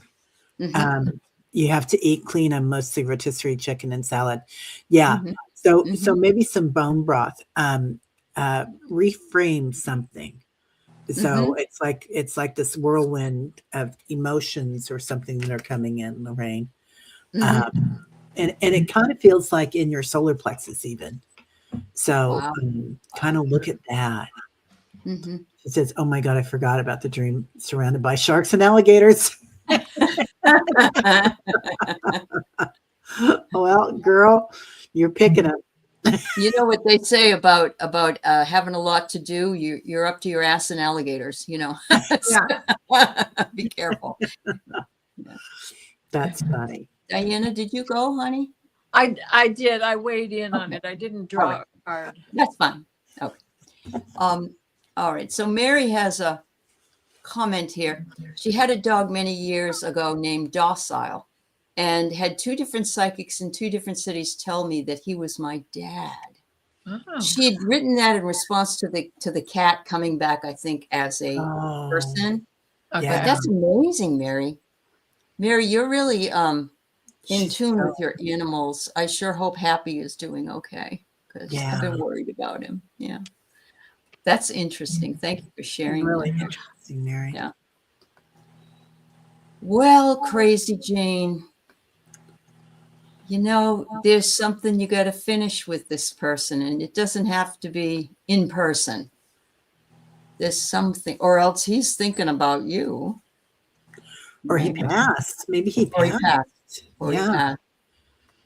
You have to eat clean on mostly rotisserie chicken and salad. Yeah. So maybe some bone broth. Reframe something. So it's like this whirlwind of emotions or something that are coming in, Lorraine. And it kind of feels like in your solar plexus even. So kind of look at that. She says, oh my God, I forgot about the dream surrounded by sharks and alligators. Well, girl, you're picking up. You know what they say about having a lot to do? You're up to your ass in alligators, Yeah. Be careful. Yeah. That's funny. Diana, did you go, honey? I did. I weighed in on it. I didn't draw a card. That's fine. Okay. All right. So Mary has a comment here. She had a dog many years ago named Docile, and had two different psychics in two different cities tell me that he was my dad. Oh. She had written that in response to the cat coming back, I think, as a person. Okay. But that's amazing, Mary. Mary, you're really in tune with your animals. I sure hope Happy is doing okay, because I've been worried about him. Yeah. That's interesting. Thank you for sharing. Really that. interesting, Mary. Yeah. Well, Crazy Jane, there's something you got to finish with this person, and it doesn't have to be in person. There's something, or else he's thinking about you. Or he passed. Maybe he passed. Or he passed.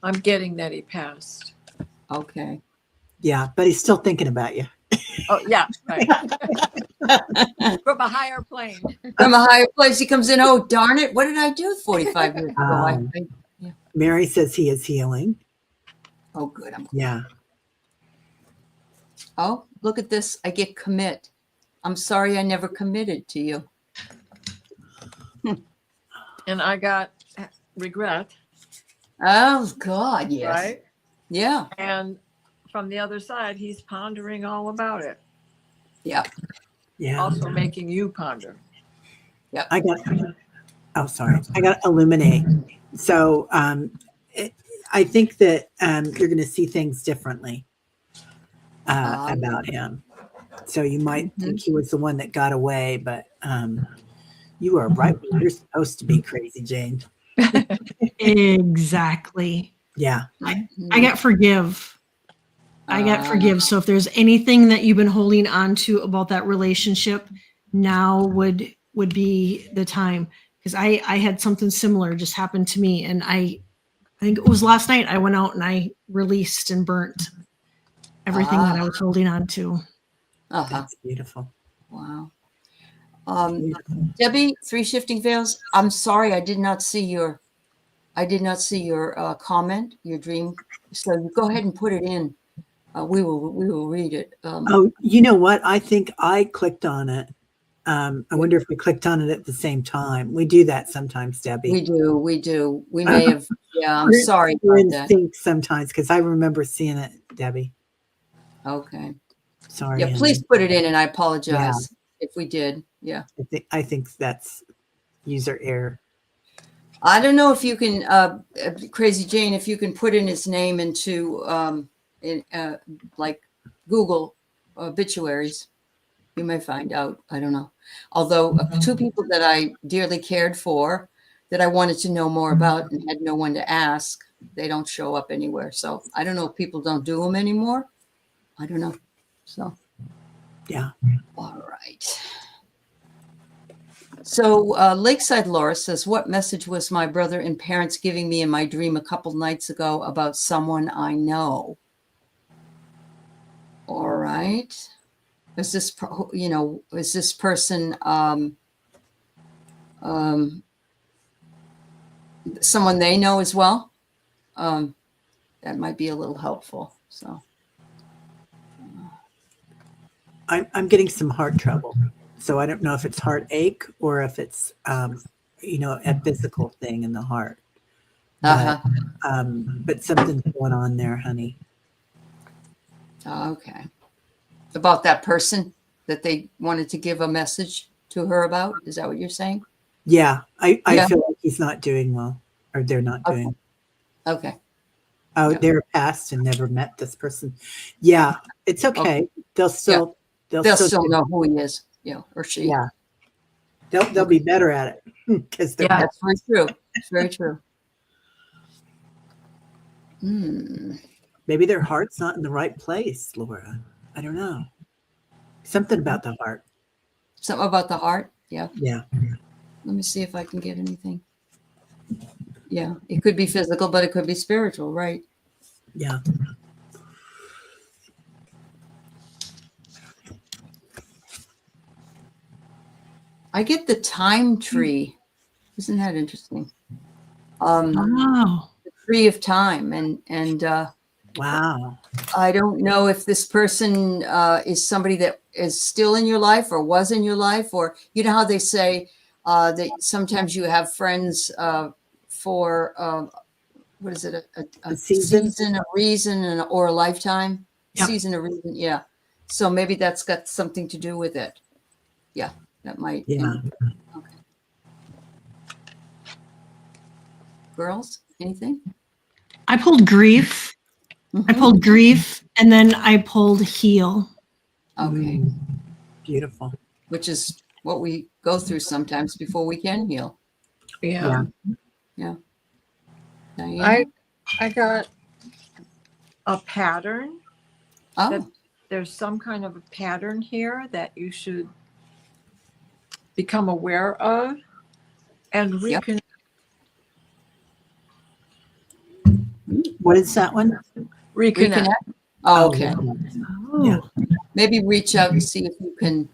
I'm getting that he passed. Okay. Yeah, but he's still thinking about you. Oh, yeah. Right. From a higher plane. From a higher place, he comes in. Oh, darn it. What did I do 45 years ago? Mary says he is healing. Oh, good. Yeah. Oh, look at this. I get commit. I'm sorry I never committed to you. And I got regret. Oh, God, yes. Right? Yeah. And from the other side, he's pondering all about it. Yeah. Yeah. Also making you ponder. Yeah. I got illuminate. So I think that you're going to see things differently about him. So you might think he was the one that got away, but you are right where you're supposed to be, Crazy Jane. Exactly. Yeah. I got forgive. I got forgive. So if there's anything that you've been holding on to about that relationship, now would would be the time, because I had something similar just happen to me, and I think it was last night I went out and I released and burnt everything that I was holding on to. Uh-huh. That's beautiful. Wow. Beautiful. Debbie, Three Shifting Veils, I'm sorry I did not see your comment, your dream. So you go ahead and put it in. We will read it. Oh, you know what? I think I clicked on it. I wonder if we clicked on it at the same time. We do that sometimes, Debbie. We do. We may have. Yeah, I'm sorry We're in about that. sync sometimes because I remember seeing it, Debbie. Okay. Sorry. Yeah, please put it in, and I apologize Yeah. if we did. Yeah. I think that's user error. I don't know if you can, Crazy Jane, if you can put in his name into like Google obituaries, you may find out. I don't know. Although two people that I dearly cared for, that I wanted to know more about and had no one to ask, they don't show up anywhere. So I don't know if people don't do them anymore. I don't know. So, Yeah. all right. So Lakeside Laura says, what message was my brother and parents giving me in my dream a couple nights ago about someone I know? All right. Is this, is this person someone they know as well? That might be a little helpful. So I'm getting some heart trouble. So I don't know if it's heartache or if it's, a physical thing in the heart. But, but something's going on there, honey. Okay. About that person that they wanted to give a message to her about? Is that what you're saying? Yeah. I feel like he's not doing well, or they're not doing. Okay. Oh, Yeah. they're past and never met this person. Yeah. It's okay. They'll still, They'll still know who he is. Yeah. Or she. Yeah. They'll be better at it because they're Yeah. That's very true. It's very true. Maybe their heart's not in the right place, Laura. I don't know. Something about the heart. Something about the heart. Yeah. Yeah. Let me see if I can get anything. Yeah. It could be physical, but it could be spiritual, right? Yeah. I get the time tree. Isn't that interesting? Wow. The tree of time. And Wow. I don't know if this person is somebody that is still in your life or was in your life, or you know how they say that sometimes you have friends for what is it? A season, a reason, or a lifetime. Yep. Season, a reason. Yeah. So maybe that's got something to do with it. Yeah, that might. Yeah. Okay. Girls, anything? I pulled grief. I Mhm. pulled grief, and then I pulled heal. Okay. Beautiful. Which is what we go through sometimes before we can heal. Yeah. Yeah. Diana? I got a pattern. Oh, There's some kind of a pattern here that you should become aware of and Yep. What is that one? reconnect. Oh, okay. Yeah. Maybe reach out and see if you can,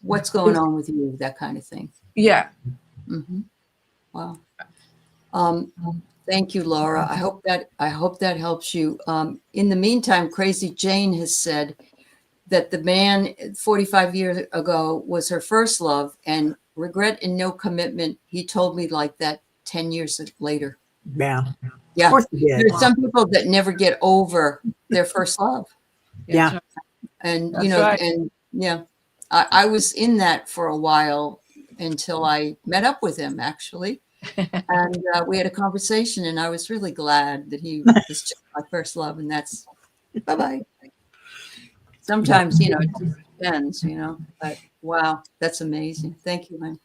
what's going on with you, that kind of thing. Yeah. Mm-hmm. Wow. Thank you, Laura. I hope that helps you. In the meantime, Crazy Jane has said that the man 45 years ago was her first love, and regret and no commitment. He told me like that 10 years later. Yeah. Yeah. Of course he did. There's some people that never get over their first love. Yeah. And, That's right. and yeah, I was in that for a while until I met up with him, actually. And we had a conversation, and I was really glad that he was just my first love. And that's bye-bye. Sometimes, it just depends, but wow, that's amazing. Thank you, Lynn.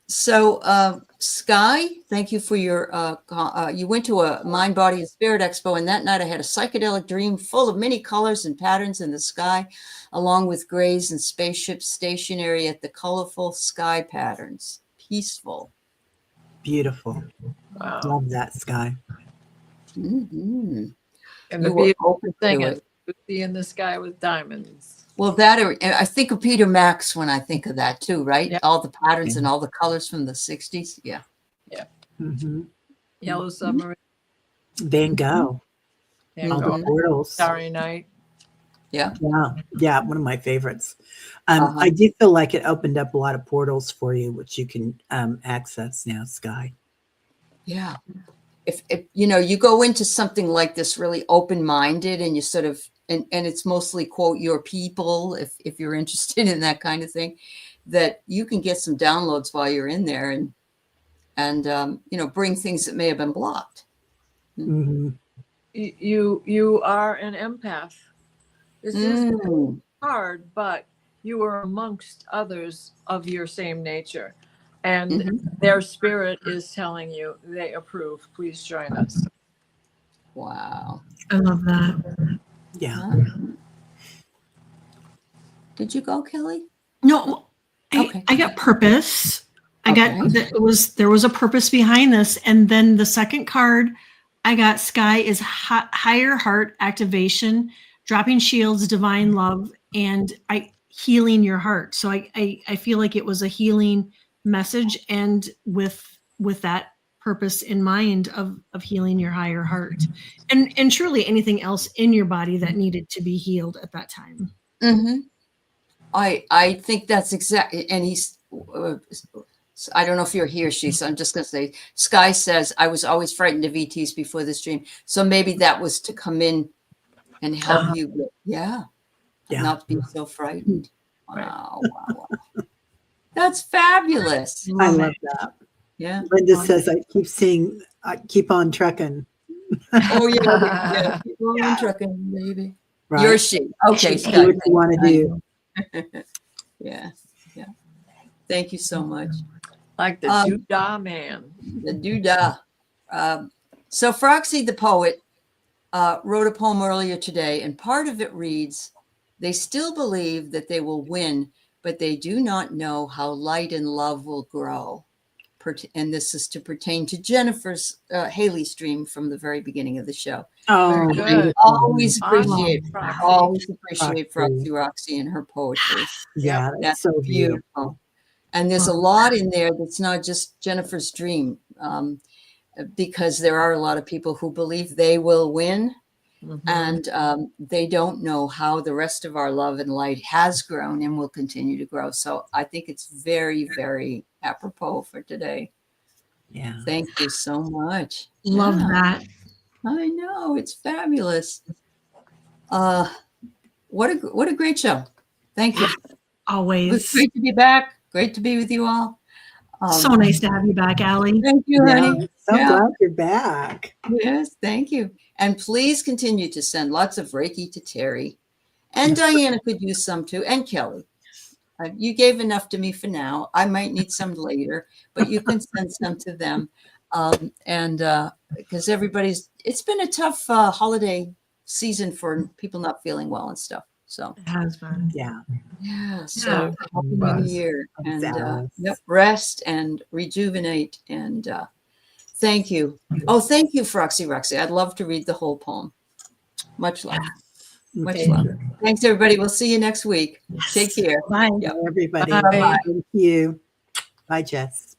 So, Sky, thank you for your, you went to a Mind, Body, and Spirit Expo, and that night I had a psychedelic dream full of many colors and patterns in the sky, along with grays and spaceships stationary at the colorful sky patterns. Peaceful. Beautiful. Wow. Love that, Sky. Mhm. And the You were beautiful open thing to is it. Lucy in the sky with diamonds. Well, I think of Peter Max when I think of that too, right? Yeah. All the patterns Yeah. and all the colors from the 60s. Yeah. Hmm. Yellow Submarine. Van Gogh. Van All the Gogh. portals. Starry Night. Yeah. Yeah, one of my favorites. Uh-huh. I do feel like it opened up a lot of portals for you, which you can access now, Sky. Yeah. If you go into something like this really open-minded and you sort of, and it's mostly quote your people, if you're interested in that kind of thing, that you can get some downloads while you're in there and bring things that may have been blocked. Hmm. You are an empath. This is Mm. hard, but you are amongst others of your same nature. And Mhm. their spirit is telling you they approve. Please join us. Wow. I love that. Yeah. Huh? Did you go, Kelly? No, Okay. I got purpose. I Okay. got there was a purpose behind this, and then the second card I got Sky is higher heart activation, dropping shields, divine love, and healing your heart. So I feel like it was a healing message, and with that purpose in mind of healing your higher heart, and truly anything else in your body that needed to be healed at that time. Mm-hmm. I think that's exactly, and he's, I don't know if you're he or she, so I'm just going to say, Sky says, I was always frightened of ETs before this dream. So maybe that was to come in and help you with, not be so frightened. Wow, wow. That's fabulous. I love that. Yeah. Linda says, I keep on trucking. Oh, yeah. Keep on trucking, baby. Right? You're she. Okay, Do Sky. what you want to do. Yeah. Thank you so much. Like the Doodah Man. The doodah. So Froxy the poet wrote a poem earlier today, and part of it reads, they still believe that they will win, but they do not know how light and love will grow. And this is to pertain to Jennifer's Haley's dream from the very beginning of the show. Oh, Good. Always Awesome, appreciate Roxy. Roxy and her poetry. Yeah, That's so beautiful. And there's a lot in there that's not just Jennifer's dream, because there are a lot of people who believe they will win, and they don't know how the rest of our love and light has grown and will continue to grow. So I think it's very, very apropos for today. Yeah. Thank you so much. Love that. I know, it's fabulous. What a great show. Thank you. Always. It was great to be back. Great to be with you all. So nice to have you back, Allie. Thank you, honey. So glad you're back. Yes, thank you. And please continue to send lots of Reiki to Terry. And Diana could use some too, and Kelly. You gave enough to me for now. I might need some later, but you can send some to them. Because it's been a tough holiday season for people not feeling well and stuff. So It has been. Yeah. So happy new year, and rest and rejuvenate, and thank you. Oh, thank you, Roxy. I'd love to read the whole poem. Much love. Much love. Thanks, everybody. We'll see you next week. Take care. Bye. Everybody. Bye. Thank you. Bye, Jess.